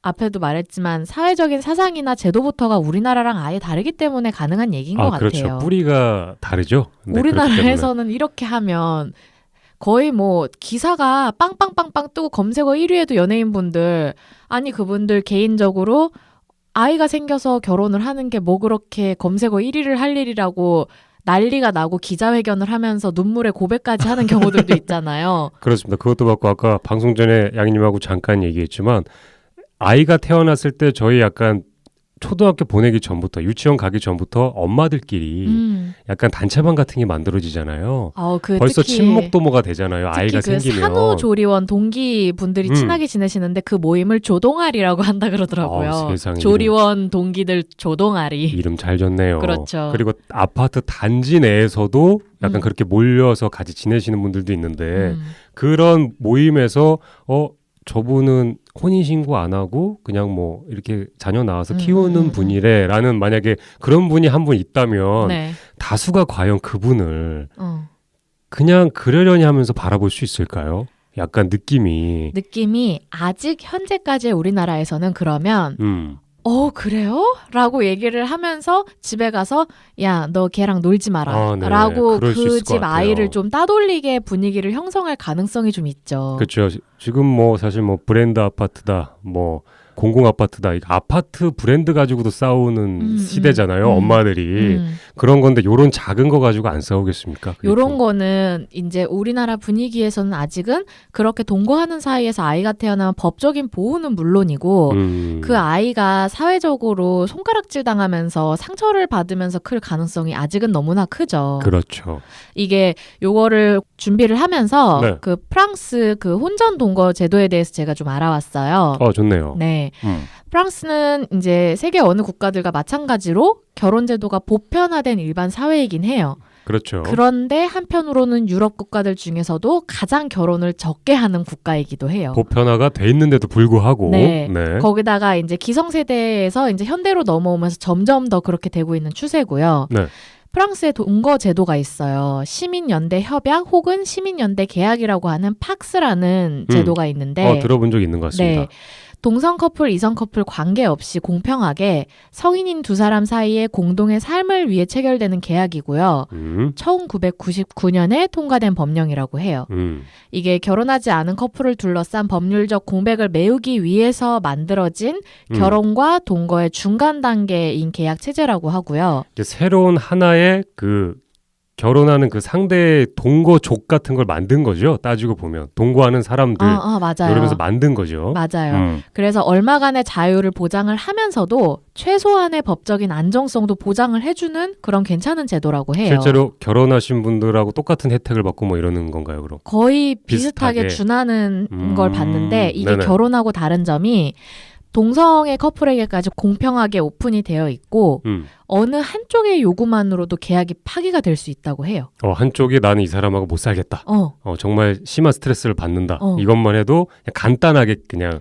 앞에도 말했지만 사회적인 사상이나 제도부터가 우리나라랑 아예 다르기 때문에 가능한 얘기인 것 그렇죠. 같아요. 뿌리가 다르죠. 네, 우리나라에서는 이렇게 하면 거의 뭐 기사가 빵빵빵빵 뜨고 검색어 1위에도 연예인분들 아니 그분들 개인적으로 아이가 생겨서 결혼을 하는 게 뭐 그렇게 검색어 1위를 할 일이라고 난리가 나고 기자회견을 하면서 눈물의 고백까지 하는 경우들도 있잖아요. 그렇습니다. 그것도 맞고 아까 방송 전에 양님하고 잠깐 얘기했지만 아이가 태어났을 때 저희 약간 초등학교 보내기 전부터 유치원 가기 전부터 엄마들끼리 약간 단체방 같은 게 만들어지잖아요. 벌써 친목도모가 되잖아요. 아이가 그 생기면. 산후조리원 동기분들이 친하게 지내시는데 그 모임을 조동아리라고 한다 그러더라고요. 세상에. 조리원 동기들 조동아리. 이름 잘 졌네요. 그렇죠. 그리고 아파트 단지 내에서도 약간 그렇게 몰려서 같이 지내시는 분들도 있는데 그런 모임에서 저분은 혼인신고 안 하고 그냥 뭐 이렇게 자녀 낳아서 키우는 분이래 라는 만약에 그런 분이 한 분 있다면 네. 다수가 과연 그분을 그냥 그러려니 하면서 바라볼 수 있을까요? 약간 느낌이 아직 현재까지의 우리나라에서는 그러면 그래요? 라고 얘기를 하면서 집에 가서 야, 너 걔랑 놀지 마라 네. 라고 그럴 수 그 있을 것 집 같아요. 아이를 좀 따돌리게 분위기를 형성할 가능성이 좀 있죠. 그렇죠. 지금 뭐 사실 뭐 브랜드 아파트다 뭐 공공 아파트다. 이거 아파트 브랜드 가지고도 싸우는 시대잖아요. 엄마들이. 그런 건데 요런 작은 거 가지고 안 싸우겠습니까? 요런 거는 이제 우리나라 분위기에서는 아직은 그렇게 동거하는 사이에서 아이가 태어나면 법적인 보호는 물론이고 그 아이가 사회적으로 손가락질 당하면서 상처를 받으면서 클 가능성이 아직은 너무나 크죠. 그렇죠. 이게 요거를 준비를 하면서 네. 그 프랑스 그 혼전 동거 제도에 대해서 제가 좀 알아왔어요. 좋네요. 네. 프랑스는 이제 세계 어느 국가들과 마찬가지로 결혼 제도가 보편화된 일반 사회이긴 해요. 그렇죠. 그런데 한편으로는 유럽 국가들 중에서도 가장 결혼을 적게 하는 국가이기도 해요. 보편화가 돼 있는데도 불구하고 네. 거기다가 이제 기성세대에서 이제 현대로 넘어오면서 점점 더 그렇게 되고 있는 추세고요. 네. 프랑스에 동거 제도가 있어요. 시민연대 협약 혹은 시민연대 계약이라고 하는 팍스라는 제도가 있는데 들어본 적 있는 것 같습니다. 네. 동성 커플, 이성 커플 관계없이 공평하게 성인인 두 사람 사이에 공동의 삶을 위해 체결되는 계약이고요. 1999년에 통과된 법령이라고 해요. 이게 결혼하지 않은 커플을 둘러싼 법률적 공백을 메우기 위해서 만들어진 결혼과 동거의 중간 단계인 계약 체제라고 하고요. 이제 새로운 하나의 그 결혼하는 그 상대의 동거족 같은 걸 만든 거죠. 따지고 보면 동거하는 사람들 맞아요. 이러면서 만든 거죠. 맞아요. 그래서 얼마간의 자유를 보장을 하면서도 최소한의 법적인 안정성도 보장을 해주는 그런 괜찮은 제도라고 해요. 실제로 결혼하신 분들하고 똑같은 혜택을 받고 뭐 이러는 건가요, 그럼? 거의 비슷하게 준하는 걸 봤는데 이게 네네. 결혼하고 다른 점이 동성애 커플에게까지 공평하게 오픈이 되어 있고 어느 한쪽의 요구만으로도 계약이 파기가 될 수 있다고 해요. 한쪽이 나는 이 사람하고 못 살겠다. 정말 심한 스트레스를 받는다. 이것만 해도 그냥 간단하게 그냥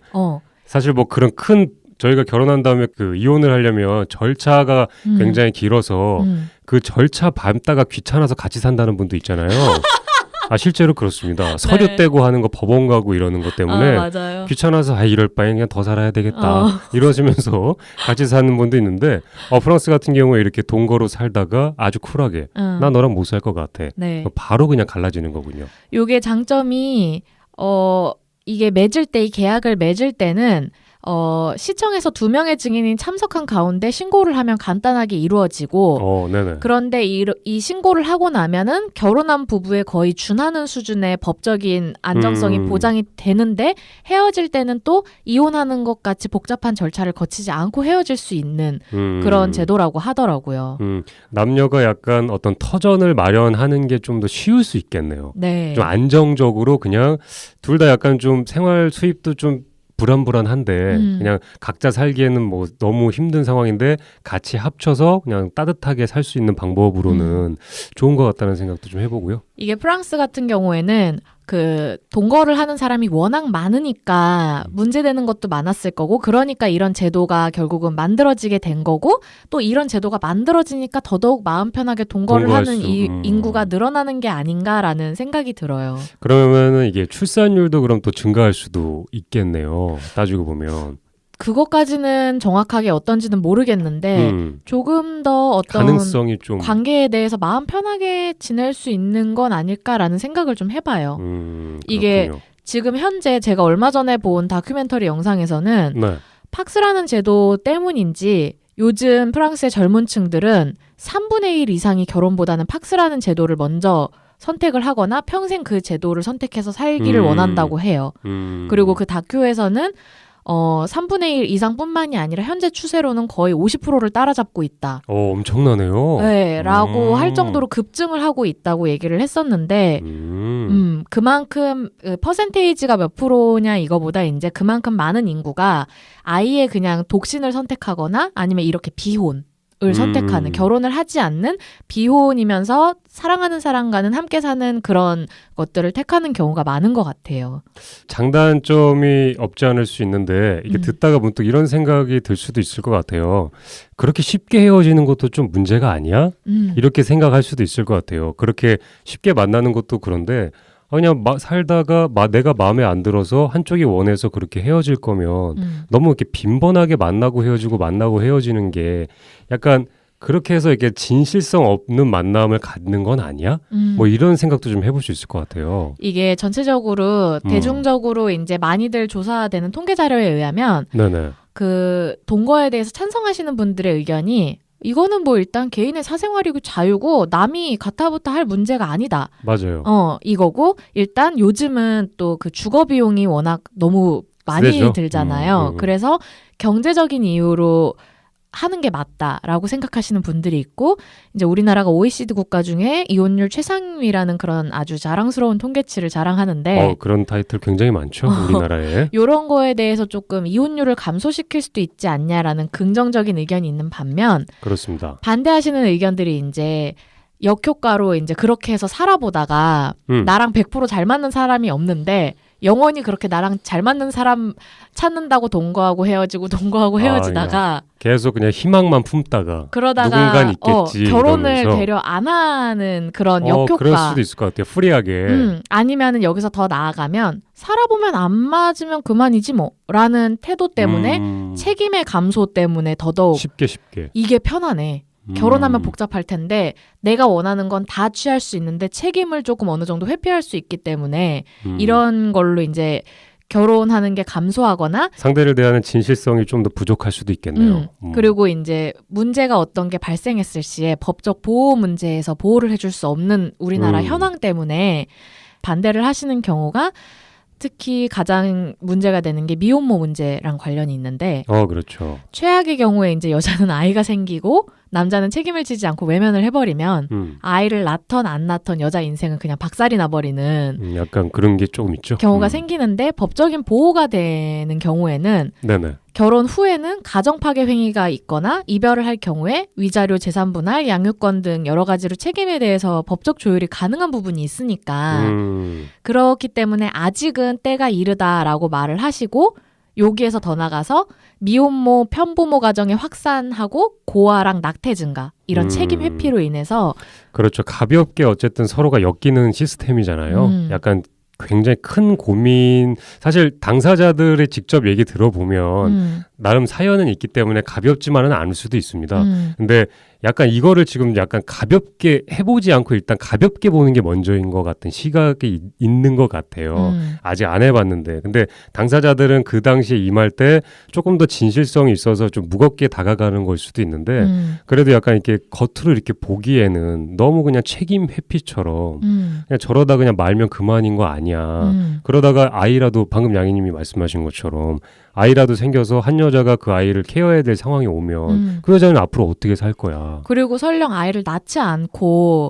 사실 뭐 그런 큰 저희가 결혼한 다음에 그 이혼을 하려면 절차가 굉장히 길어서 그 절차 밟다가 귀찮아서 같이 산다는 분도 있잖아요. 실제로 그렇습니다. 서류 네. 떼고 하는 거 법원 가고 이러는 것 때문에 맞아요. 귀찮아서 이럴 바엔 그냥 더 살아야 되겠다 이러시면서 같이 사는 분도 있는데 프랑스 같은 경우에 이렇게 동거로 살다가 아주 쿨하게 나 너랑 못 살 것 같아. 네. 바로 그냥 갈라지는 거군요. 요게 장점이 이게 맺을 때, 이 계약을 맺을 때는 시청에서 2명의 증인이 참석한 가운데 신고를 하면 간단하게 이루어지고 네네. 그런데 이 신고를 하고 나면은 결혼한 부부에 거의 준하는 수준의 법적인 안정성이 보장이 되는데 헤어질 때는 또 이혼하는 것 같이 복잡한 절차를 거치지 않고 헤어질 수 있는 그런 제도라고 하더라고요. 남녀가 약간 어떤 터전을 마련하는 게 좀 더 쉬울 수 있겠네요. 네. 좀 안정적으로 그냥 둘 다 약간 좀 생활 수입도 좀 불안불안한데 그냥 각자 살기에는 뭐 너무 힘든 상황인데 같이 합쳐서 그냥 따뜻하게 살 수 있는 방법으로는 좋은 것 같다는 생각도 좀 해보고요. 이게 프랑스 같은 경우에는 그 동거를 하는 사람이 워낙 많으니까 문제되는 것도 많았을 거고 그러니까 이런 제도가 결국은 만들어지게 된 거고 또 이런 제도가 만들어지니까 더더욱 마음 편하게 동거를 하는 인구가 늘어나는 게 아닌가라는 생각이 들어요. 그러면은 이게 출산율도 그럼 또 증가할 수도 있겠네요. 따지고 보면. 그것까지는 정확하게 어떤지는 모르겠는데 조금 더 어떤 가능성이 좀 관계에 대해서 마음 편하게 지낼 수 있는 건 아닐까라는 생각을 좀 해봐요. 이게 지금 현재 제가 얼마 전에 본 다큐멘터리 영상에서는 네. 팍스라는 제도 때문인지 요즘 프랑스의 젊은 층들은 3분의 1 이상이 결혼보다는 팍스라는 제도를 먼저 선택을 하거나 평생 그 제도를 선택해서 살기를 원한다고 해요. 그리고 그 다큐에서는 3분의 1 이상뿐만이 아니라 현재 추세로는 거의 50%를 따라잡고 있다. 엄청나네요. 네, 라고 할 정도로 급증을 하고 있다고 얘기를 했었는데 그만큼 퍼센테이지가 몇 프로냐 이거보다 이제 그만큼 많은 인구가 아예 그냥 독신을 선택하거나 아니면 이렇게 비혼 을 선택하는 결혼을 하지 않는 비혼이면서 사랑하는 사람과는 함께 사는 그런 것들을 택하는 경우가 많은 것 같아요. 장단점이 없지 않을 수 있는데 이게 듣다가 문득 이런 생각이 들 수도 있을 것 같아요. 그렇게 쉽게 헤어지는 것도 좀 문제가 아니야? 이렇게 생각할 수도 있을 것 같아요. 그렇게 쉽게 만나는 것도 그런데 그냥 살다가 내가 마음에 안 들어서 한쪽이 원해서 그렇게 헤어질 거면 너무 이렇게 빈번하게 만나고 헤어지는 게 약간 그렇게 해서 이렇게 진실성 없는 만남을 갖는 건 아니야? 뭐 이런 생각도 좀 해볼 수 있을 것 같아요. 이게 전체적으로 대중적으로 이제 많이들 조사되는 통계 자료에 의하면 네네. 그 동거에 대해서 찬성하시는 분들의 의견이 이거는 뭐 일단 개인의 사생활이고 자유고 남이 가타부타 할 문제가 아니다. 맞아요. 이거고 일단 요즘은 또 그 주거 비용이 워낙 너무 많이 세죠? 들잖아요. 그래서 경제적인 이유로 하는 게 맞다라고 생각하시는 분들이 있고 이제 우리나라가 OECD 국가 중에 이혼율 최상위라는 그런 아주 자랑스러운 통계치를 자랑하는데 그런 타이틀 굉장히 많죠. 우리나라에. 이런 거에 대해서 조금 이혼율을 감소시킬 수도 있지 않냐라는 긍정적인 의견이 있는 반면 그렇습니다. 반대하시는 의견들이 이제 역효과로 이제 그렇게 해서 살아보다가 나랑 100% 잘 맞는 사람이 없는데 영원히 그렇게 나랑 잘 맞는 사람 찾는다고 동거하고 헤어지다가 계속 그냥 희망만 품다가 그러다가 누군간 있겠지 결혼을 이러면서. 되려 안 하는 그런 역효과. 그럴 수도 있을 것 같아요. 프리하게. 아니면은 여기서 더 나아가면 살아보면 안 맞으면 그만이지 뭐 라는 태도 때문에 책임의 감소 때문에 더더욱 쉽게 이게 편하네. 결혼하면 복잡할 텐데 내가 원하는 건 다 취할 수 있는데 책임을 조금 어느 정도 회피할 수 있기 때문에 이런 걸로 이제 결혼하는 게 감소하거나 상대를 대하는 진실성이 좀 더 부족할 수도 있겠네요. 그리고 이제 문제가 어떤 게 발생했을 시에 법적 보호 문제에서 보호를 해줄 수 없는 우리나라 현황 때문에 반대를 하시는 경우가 특히 가장 문제가 되는 게 미혼모 문제랑 관련이 있는데 그렇죠. 최악의 경우에 이제 여자는 아이가 생기고 남자는 책임을 지지 않고 외면을 해버리면 아이를 낳던 안 낳던 여자 인생은 그냥 박살이 나버리는 약간 그런 게 조금 있죠. 경우가 생기는데 법적인 보호가 되는 경우에는 네네. 결혼 후에는 가정파괴 행위가 있거나 이별을 할 경우에 위자료, 재산분할, 양육권 등 여러 가지로 책임에 대해서 법적 조율이 가능한 부분이 있으니까 그렇기 때문에 아직은 때가 이르다라고 말을 하시고 여기에서 더 나가서 미혼모, 편부모 가정의 확산하고 고아랑 낙태 증가 이런 책임 회피로 인해서 그렇죠. 가볍게 어쨌든 서로가 엮이는 시스템이잖아요. 약간 굉장히 큰 고민 사실 당사자들의 직접 얘기 들어보면 나름 사연은 있기 때문에 가볍지만은 않을 수도 있습니다. 근데 약간 이거를 지금 약간 가볍게 해보지 않고 일단 가볍게 보는 게 먼저인 것 같은 시각이 있는 것 같아요. 아직 안 해봤는데. 근데 당사자들은 그 당시에 임할 때 조금 더 진실성이 있어서 좀 무겁게 다가가는 걸 수도 있는데 그래도 약간 이렇게 겉으로 이렇게 보기에는 너무 그냥 책임 회피처럼 그냥 저러다 그냥 말면 그만인 거 아니야. 그러다가 아이라도 방금 양희님이 말씀하신 것처럼 아이라도 생겨서 한 여자가 그 아이를 케어해야 될 상황이 오면 그 여자는 앞으로 어떻게 살 거야. 그리고 설령 아이를 낳지 않고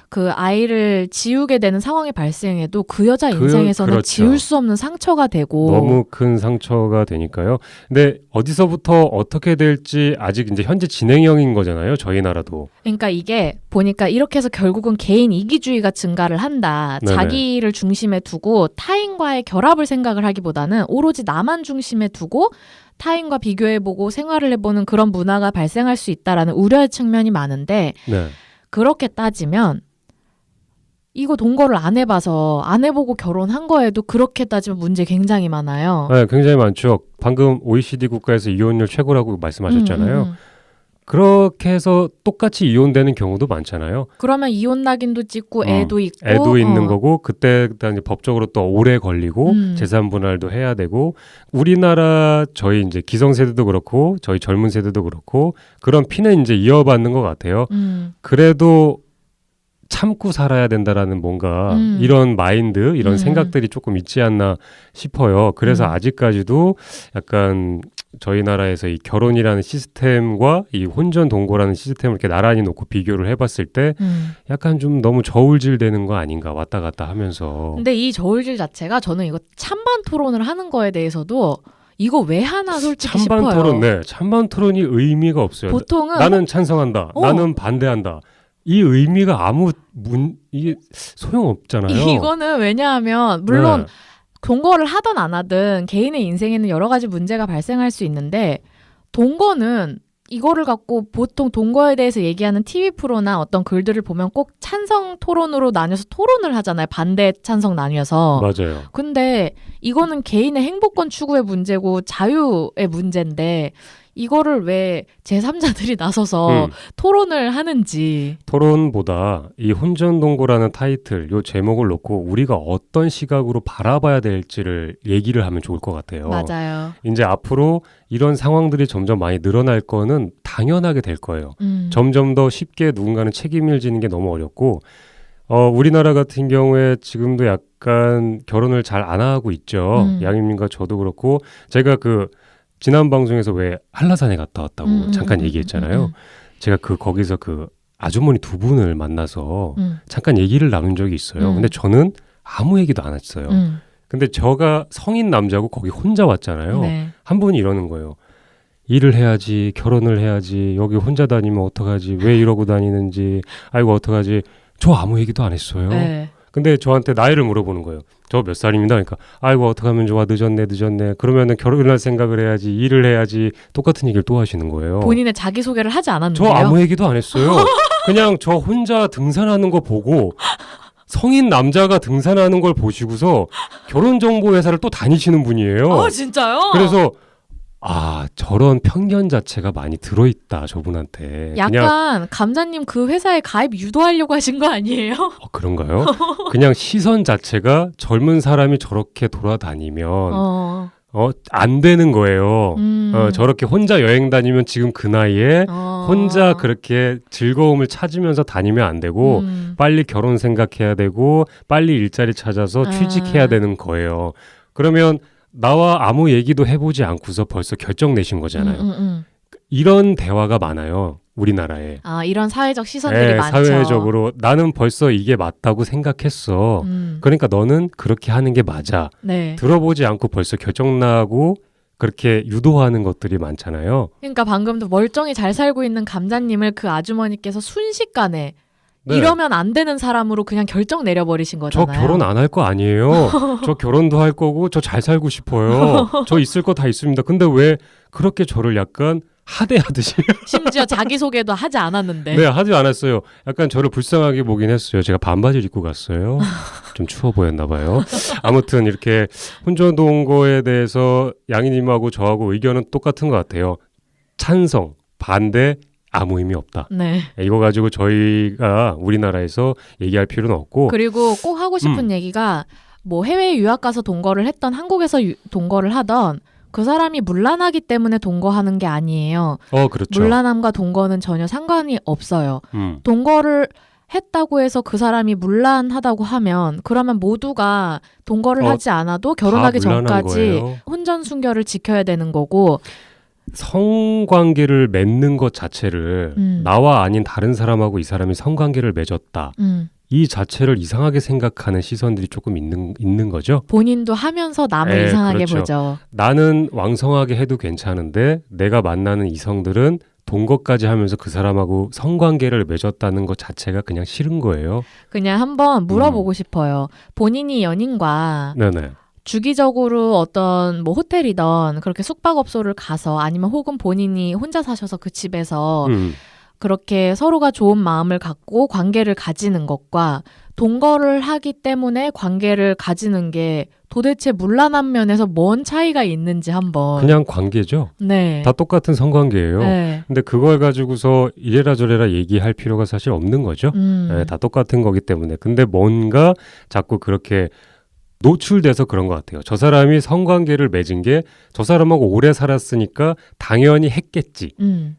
그 아이를 지우게 되는 상황이 발생해도 그 여자 인생에서는 그렇죠. 지울 수 없는 상처가 되고 너무 큰 상처가 되니까요. 근데 어디서부터 어떻게 될지 아직 이제 현재 진행형인 거잖아요. 저희 나라도. 그러니까 이게 보니까 이렇게 해서 결국은 개인 이기주의가 증가를 한다. 네네. 자기를 중심에 두고 타인과의 결합을 생각을 하기보다는 오로지 나만 중심에 두고 타인과 비교해보고 생활을 해보는 그런 문화가 발생할 수 있다라는 우려의 측면이 많은데 네. 그렇게 따지면 이거 동거를 안 해봐서 안 해보고 결혼한 거에도 그렇게 따지면 문제 굉장히 많아요. 네, 굉장히 많죠. 방금 OECD 국가에서 이혼율 최고라고 말씀하셨잖아요. 그렇게 해서 똑같이 이혼되는 경우도 많잖아요. 그러면 이혼 낙인도 찍고 애도 있고 애도 있는 거고 그때 이제 법적으로 또 오래 걸리고 재산 분할도 해야 되고 우리나라 저희 이제 기성세대도 그렇고 저희 젊은 세대도 그렇고 그런 피는 이제 이어받는 것 같아요. 그래도 참고 살아야 된다라는 뭔가 이런 마인드, 이런 생각들이 조금 있지 않나 싶어요. 그래서 아직까지도 약간 저희 나라에서 이 결혼이라는 시스템과 이 혼전 동거라는 시스템을 이렇게 나란히 놓고 비교를 해봤을 때 약간 좀 너무 저울질되는 거 아닌가 왔다 갔다 하면서. 근데 이 저울질 자체가 저는 이거 찬반 토론을 하는 거에 대해서도 이거 왜 하나 솔직히 찬반 싶어요. 토론, 네, 찬반 토론이 의미가 없어요. 보통은 나는 찬성한다, 나는 반대한다. 이 의미가 이게 소용없잖아요. 이거는 왜냐하면 물론 네. 동거를 하든 안 하든 개인의 인생에는 여러 가지 문제가 발생할 수 있는데 동거는 이거를 갖고 보통 동거에 대해서 얘기하는 TV 프로나 어떤 글들을 보면 꼭 찬성 토론으로 나뉘어서 토론을 하잖아요. 반대 찬성 나뉘어서. 맞아요. 근데 이거는 개인의 행복권 추구의 문제고 자유의 문제인데 이거를 왜 제3자들이 나서서 토론을 하는지. 토론보다 이 혼전동거라는 타이틀, 요 제목을 놓고 우리가 어떤 시각으로 바라봐야 될지를 얘기를 하면 좋을 것 같아요. 맞아요. 이제 앞으로 이런 상황들이 점점 많이 늘어날 거는 당연하게 될 거예요. 점점 더 쉽게 누군가는 책임을 지는 게 너무 어렵고 우리나라 같은 경우에 지금도 약간 결혼을 잘 안 하고 있죠. 양희님과 저도 그렇고 제가 지난 방송에서 왜 한라산에 갔다 왔다고 잠깐 얘기했잖아요. 제가 거기서 아주머니 두 분을 만나서 잠깐 얘기를 나눈 적이 있어요. 근데 저는 아무 얘기도 안 했어요. 근데 제가 성인 남자고 거기 혼자 왔잖아요. 네. 한 분이 이러는 거예요. 일을 해야지, 결혼을 해야지, 여기 혼자 다니면 어떡하지, 왜 이러고 다니는지, 아이고 어떡하지. 저 아무 얘기도 안 했어요. 네. 근데 저한테 나이를 물어보는 거예요. 저 몇 살입니다. 그러니까 아이고 어떡하면 좋아, 늦었네. 그러면은 결혼할 생각을 해야지, 일을 해야지. 똑같은 얘기를 또 하시는 거예요. 본인의 자기소개를 하지 않았는데요. 저 아무 얘기도 안 했어요. 그냥 저 혼자 등산하는 거 보고 성인 남자가 등산하는 걸 보시고서 결혼정보회사를 또 다니시는 분이에요. 진짜요? 그래서 저런 편견 자체가 많이 들어있다, 저분한테. 약간 감자님 그 회사에 가입 유도하려고 하신 거 아니에요? 그런가요? 그냥 시선 자체가 젊은 사람이 저렇게 돌아다니면 안 되는 거예요. 저렇게 혼자 여행 다니면 지금 그 나이에 혼자 그렇게 즐거움을 찾으면서 다니면 안 되고 빨리 결혼 생각해야 되고 빨리 일자리 찾아서 취직해야 되는 거예요. 그러면 나와 아무 얘기도 해보지 않고서 벌써 결정 내신 거잖아요. 이런 대화가 많아요. 우리나라에. 이런 사회적 시선들이 많죠. 사회적으로 나는 벌써 이게 맞다고 생각했어. 그러니까 너는 그렇게 하는 게 맞아. 네. 들어보지 않고 벌써 결정나고 그렇게 유도하는 것들이 많잖아요. 그러니까 방금도 멀쩡히 잘 살고 있는 감자님을 그 아주머니께서 순식간에 이러면 안 되는 사람으로 그냥 결정 내려버리신 거잖아요. 저 결혼 안 할 거 아니에요. 저 결혼도 할 거고 저 잘 살고 싶어요. 저 있을 거 다 있습니다. 근데 왜 그렇게 저를 약간 하대하듯이 심지어 자기소개도 하지 않았는데. 네, 하지 않았어요. 약간 저를 불쌍하게 보긴 했어요. 제가 반바지를 입고 갔어요. 좀 추워 보였나 봐요. 아무튼 이렇게 혼전 동거에 대해서 양이님하고 저하고 의견은 똑같은 것 같아요. 찬성, 반대, 아무 의미 없다. 네. 이거 가지고 저희가 우리나라에서 얘기할 필요는 없고. 그리고 꼭 하고 싶은 얘기가 뭐 해외에 유학 가서 동거를 했던 한국에서 동거를 하던 그 사람이 문란하기 때문에 동거하는 게 아니에요. 그렇죠. 문란함과 동거는 전혀 상관이 없어요. 동거를 했다고 해서 그 사람이 문란하다고 하면 그러면 모두가 동거를 하지 않아도 결혼하기 전까지 거예요. 혼전 순결을 지켜야 되는 거고 성관계를 맺는 것 자체를 나와 아닌 다른 사람하고 이 사람이 성관계를 맺었다. 이 자체를 이상하게 생각하는 시선들이 조금 있는 거죠. 본인도 하면서 남을 이상하게 그렇죠. 보죠. 나는 왕성하게 해도 괜찮은데 내가 만나는 이성들은 동거까지 하면서 그 사람하고 성관계를 맺었다는 것 자체가 그냥 싫은 거예요. 그냥 한번 물어보고 싶어요. 본인이 연인과 네네. 주기적으로 어떤 뭐 호텔이던 그렇게 숙박업소를 가서 아니면 혹은 본인이 혼자 사셔서 그 집에서 그렇게 서로가 좋은 마음을 갖고 관계를 가지는 것과 동거를 하기 때문에 관계를 가지는 게 도대체 문란한 면에서 뭔 차이가 있는지 한번. 그냥 관계죠. 네. 다 똑같은 성관계예요. 네. 근데 그걸 가지고서 이래라 저래라 얘기할 필요가 사실 없는 거죠. 네, 다 똑같은 거기 때문에. 근데 뭔가 자꾸 그렇게 노출돼서 그런 것 같아요. 저 사람이 성관계를 맺은 게 저 사람하고 오래 살았으니까 당연히 했겠지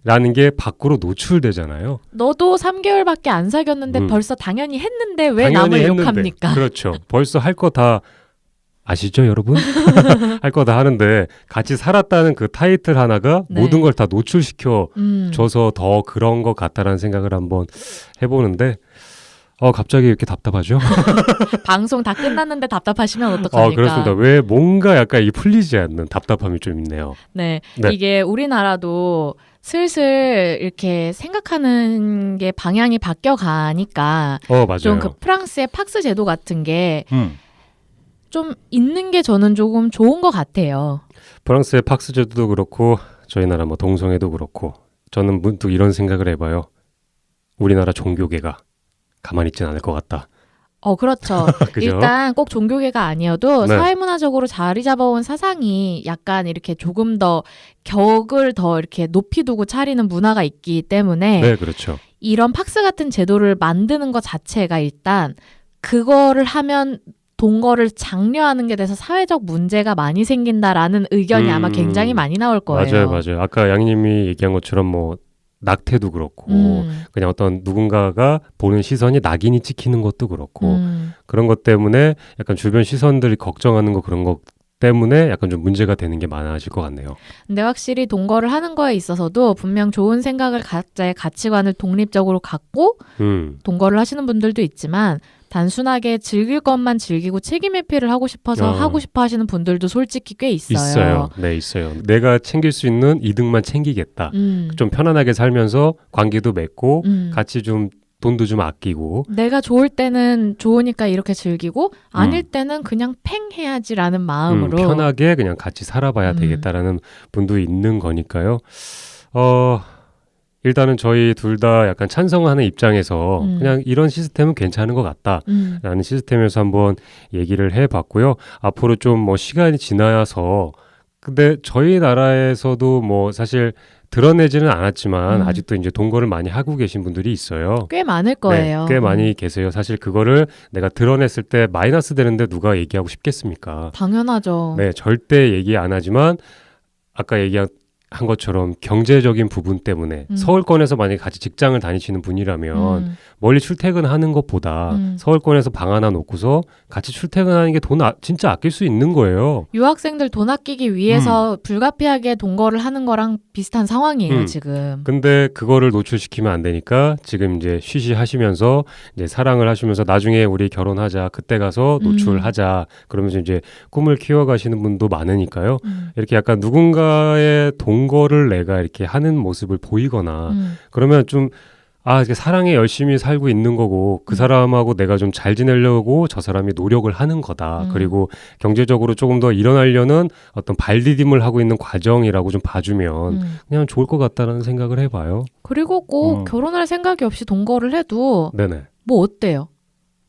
라는 게 밖으로 노출되잖아요. 너도 3개월밖에 안 사귀었는데 벌써 당연히 했는데 왜 당연히 남을 했는데. 욕합니까? 그렇죠. 벌써 할 거 다 아시죠 여러분? 할 거 다 하는데 같이 살았다는 그 타이틀 하나가 네. 모든 걸 다 노출시켜 줘서 더 그런 것 같다라는 생각을 한번 해보는데 갑자기 이렇게 답답하죠? 방송 다 끝났는데 답답하시면 어떡합니까? 그렇습니다. 왜 뭔가 약간 이 풀리지 않는 답답함이 좀 있네요. 네. 네. 이게 우리나라도 슬슬 이렇게 생각하는 게 방향이 바뀌어 가니까 맞아요. 좀 그 프랑스의 팍스 제도 같은 게 좀 있는 게 저는 조금 좋은 것 같아요. 프랑스의 팍스 제도도 그렇고 저희 나라 뭐 동성애도 그렇고 저는 문득 이런 생각을 해봐요. 우리나라 종교계가 가만히 있진 않을 것 같다. 그렇죠. 그죠? 일단 꼭 종교계가 아니어도 네. 사회문화적으로 자리 잡아온 사상이 약간 이렇게 조금 더 격을 더 이렇게 높이 두고 차리는 문화가 있기 때문에 네, 그렇죠. 이런 팍스 같은 제도를 만드는 것 자체가 일단 그거를 하면 동거를 장려하는 게 돼서 사회적 문제가 많이 생긴다라는 의견이 아마 굉장히 많이 나올 거예요. 맞아요. 아까 양님이 얘기한 것처럼 뭐 낙태도 그렇고 그냥 어떤 누군가가 보는 시선이 낙인이 찍히는 것도 그렇고 그런 것 때문에 약간 주변 시선들이 걱정하는 거 그런 것 때문에 약간 좀 문제가 되는 게 많아질 것 같네요. 근데 확실히 동거를 하는 거에 있어서도 분명 좋은 생각을 각자의 가치관을 독립적으로 갖고 동거를 하시는 분들도 있지만 단순하게 즐길 것만 즐기고 책임 회피를 하고 싶어서 하고 싶어 하시는 분들도 솔직히 꽤 있어요. 네, 있어요. 내가 챙길 수 있는 이득만 챙기겠다. 좀 편안하게 살면서 관계도 맺고 같이 좀 돈도 좀 아끼고 내가 좋을 때는 좋으니까 이렇게 즐기고 아닐 때는 그냥 팽 해야지라는 마음으로 편하게 그냥 같이 살아봐야 되겠다라는 분도 있는 거니까요. 일단은 저희 둘 다 약간 찬성하는 입장에서 그냥 이런 시스템은 괜찮은 것 같다라는 시스템에서 한번 얘기를 해봤고요. 앞으로 좀 뭐 시간이 지나서 근데 저희 나라에서도 뭐 사실 드러내지는 않았지만 아직도 이제 동거를 많이 하고 계신 분들이 있어요. 꽤 많을 거예요. 네, 꽤 많이 계세요. 사실 그거를 내가 드러냈을 때 마이너스 되는데 누가 얘기하고 싶겠습니까? 당연하죠. 네, 절대 얘기 안 하지만 아까 얘기한 것처럼 경제적인 부분 때문에 서울권에서 만약에 같이 직장을 다니시는 분이라면 멀리 출퇴근하는 것보다 서울권에서 방 하나 놓고서 같이 출퇴근하는 게 돈 진짜 아낄 수 있는 거예요. 유학생들 돈 아끼기 위해서 불가피하게 동거를 하는 거랑 비슷한 상황이에요, 지금. 근데 그거를 노출시키면 안 되니까 지금 이제 쉬쉬하시면서 이제 사랑을 하시면서 나중에 우리 결혼하자, 그때 가서 노출하자 그러면서 이제 꿈을 키워가시는 분도 많으니까요. 이렇게 약간 누군가의 동거를 내가 이렇게 하는 모습을 보이거나 그러면 좀 이렇게 사랑에 열심히 살고 있는 거고 그 사람하고 내가 좀 잘 지내려고 저 사람이 노력을 하는 거다. 그리고 경제적으로 조금 더 일어나려는 어떤 발디딤을 하고 있는 과정이라고 좀 봐주면 그냥 좋을 것 같다는 생각을 해봐요. 그리고 꼭 결혼할 생각이 없이 동거를 해도 네네. 뭐 어때요?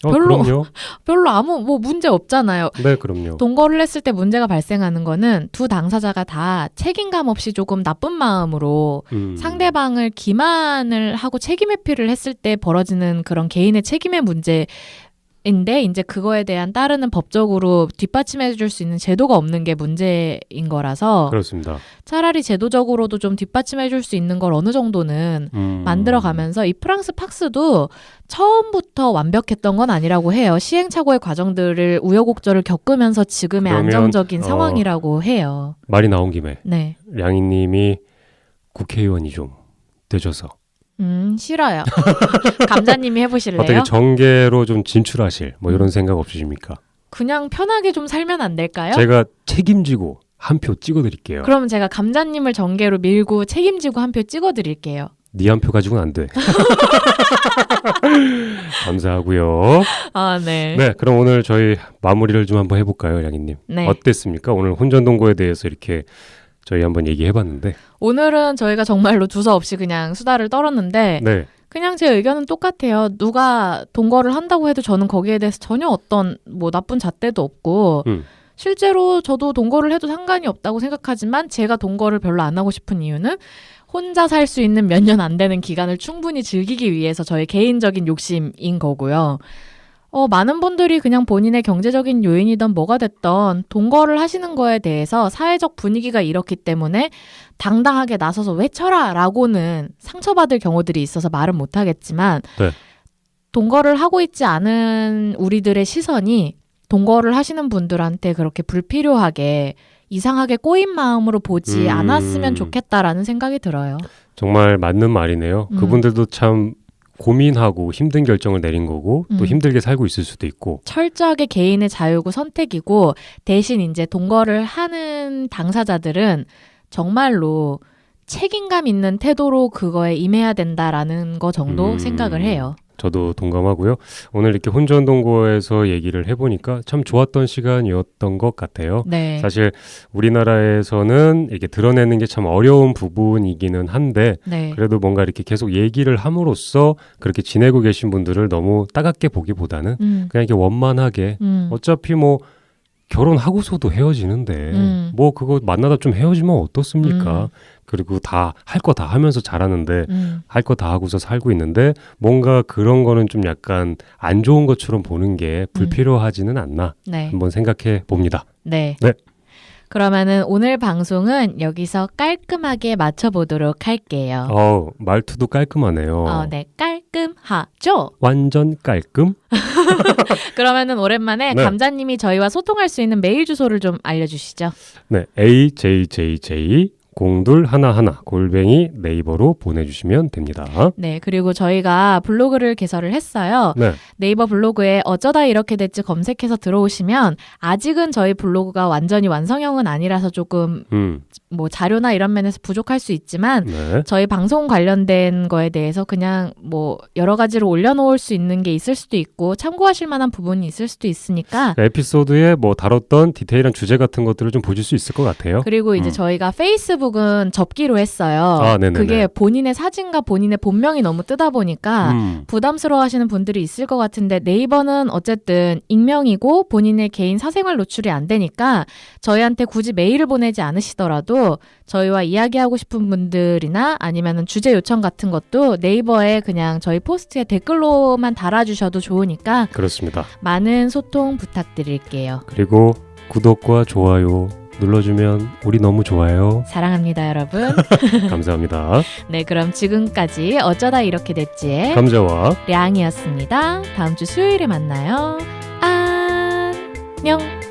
그럼요. 별로 아무 뭐 문제 없잖아요. 네, 그럼요. 동거를 했을 때 문제가 발생하는 거는 두 당사자가 다 책임감 없이 조금 나쁜 마음으로 상대방을 기만을 하고 책임 회피를 했을 때 벌어지는 그런 개인의 책임의 문제인데 이제 그거에 대한 따르는 법적으로 뒷받침해 줄 수 있는 제도가 없는 게 문제인 거라서 그렇습니다. 차라리 제도적으로도 좀 뒷받침해 줄 수 있는 걸 어느 정도는 만들어가면서 이 프랑스 팍스도 처음부터 완벽했던 건 아니라고 해요. 시행착오의 과정들을 우여곡절을 겪으면서 지금의 그러면, 안정적인 상황이라고 해요. 말이 나온 김에 네. 량이님이 국회의원이 좀 되셔서 싫어요. 감자님이 해보실래요? 어떻게 정계로 좀 진출하실 뭐 이런 생각 없으십니까? 그냥 편하게 좀 살면 안 될까요? 제가 책임지고 한 표 찍어드릴게요. 그러면 제가 감자님을 정계로 밀고 책임지고 한 표 찍어드릴게요. 네 한 표 가지고는 안 돼. 감사하고요. 네. 네, 그럼 오늘 저희 마무리를 좀 한번 해볼까요, 양희님? 네. 어땠습니까? 오늘 혼전동거에 대해서 이렇게 저희 한번 얘기해봤는데. 오늘은 저희가 정말로 두서없이 그냥 수다를 떨었는데 네. 그냥 제 의견은 똑같아요. 누가 동거를 한다고 해도 저는 거기에 대해서 전혀 어떤 뭐 나쁜 잣대도 없고 실제로 저도 동거를 해도 상관이 없다고 생각하지만 제가 동거를 별로 안 하고 싶은 이유는 혼자 살 수 있는 몇 년 안 되는 기간을 충분히 즐기기 위해서 저의 개인적인 욕심인 거고요. 많은 분들이 그냥 본인의 경제적인 요인이든 뭐가 됐던 동거를 하시는 거에 대해서 사회적 분위기가 이렇기 때문에 당당하게 나서서 외쳐라 라고는 상처받을 경우들이 있어서 말은 못하겠지만 네. 동거를 하고 있지 않은 우리들의 시선이 동거를 하시는 분들한테 그렇게 불필요하게 이상하게 꼬인 마음으로 보지 않았으면 좋겠다라는 생각이 들어요. 정말 맞는 말이네요. 그분들도 참 고민하고 힘든 결정을 내린 거고 또 힘들게 살고 있을 수도 있고 철저하게 개인의 자유고 선택이고 대신 이제 동거를 하는 당사자들은 정말로 책임감 있는 태도로 그거에 임해야 된다라는 거 정도 생각을 해요. 저도 동감하고요. 오늘 이렇게 혼전동거에서 얘기를 해보니까 참 좋았던 시간이었던 것 같아요. 네. 사실 우리나라에서는 이렇게 드러내는 게 참 어려운 부분이기는 한데 네. 그래도 뭔가 이렇게 계속 얘기를 함으로써 그렇게 지내고 계신 분들을 너무 따갑게 보기보다는 그냥 이렇게 원만하게 어차피 뭐 결혼하고서도 헤어지는데 뭐 그거 만나다 좀 헤어지면 어떻습니까? 그리고 다 할 거 다 하면서 잘하는데 할 거 다 하고서 살고 있는데 뭔가 그런 거는 좀 약간 안 좋은 것처럼 보는 게 불필요하지는 않나 네. 한번 생각해 봅니다. 네. 네. 그러면은 오늘 방송은 여기서 깔끔하게 마쳐보도록 할게요. 말투도 깔끔하네요. 네, 깔끔하죠? 완전 깔끔? 그러면은 오랜만에 네. 감자님이 저희와 소통할 수 있는 메일 주소를 좀 알려주시죠. 네, AJJJ 0211 네이버로 보내주시면 됩니다. 네, 그리고 저희가 블로그를 개설을 했어요. 네. 네이버 블로그에 어쩌다 이렇게 됐지 검색해서 들어오시면 아직은 저희 블로그가 완전히 완성형은 아니라서 조금 뭐 자료나 이런 면에서 부족할 수 있지만 네. 저희 방송 관련된 거에 대해서 그냥 뭐 여러 가지로 올려놓을 수 있는 게 있을 수도 있고 참고하실 만한 부분이 있을 수도 있으니까 에피소드에 뭐 다뤘던 디테일한 주제 같은 것들을 좀 보실 수 있을 것 같아요. 그리고 이제 저희가 페이스북은 접기로 했어요. 네네네. 그게 본인의 사진과 본인의 본명이 너무 뜨다 보니까 부담스러워하시는 분들이 있을 것 같은데 네이버는 어쨌든 익명이고 본인의 개인 사생활 노출이 안 되니까 저희한테 굳이 메일을 보내지 않으시더라도 저희와 이야기하고 싶은 분들이나 아니면 주제 요청 같은 것도 네이버에 그냥 저희 포스트에 댓글로만 달아주셔도 좋으니까 그렇습니다. 많은 소통 부탁드릴게요. 그리고 구독과 좋아요 눌러주면 우리 너무 좋아요. 사랑합니다, 여러분. 감사합니다. 네, 그럼 지금까지 어쩌다 이렇게 됐지의 감자와 량이었습니다. 다음 주 수요일에 만나요. 안녕.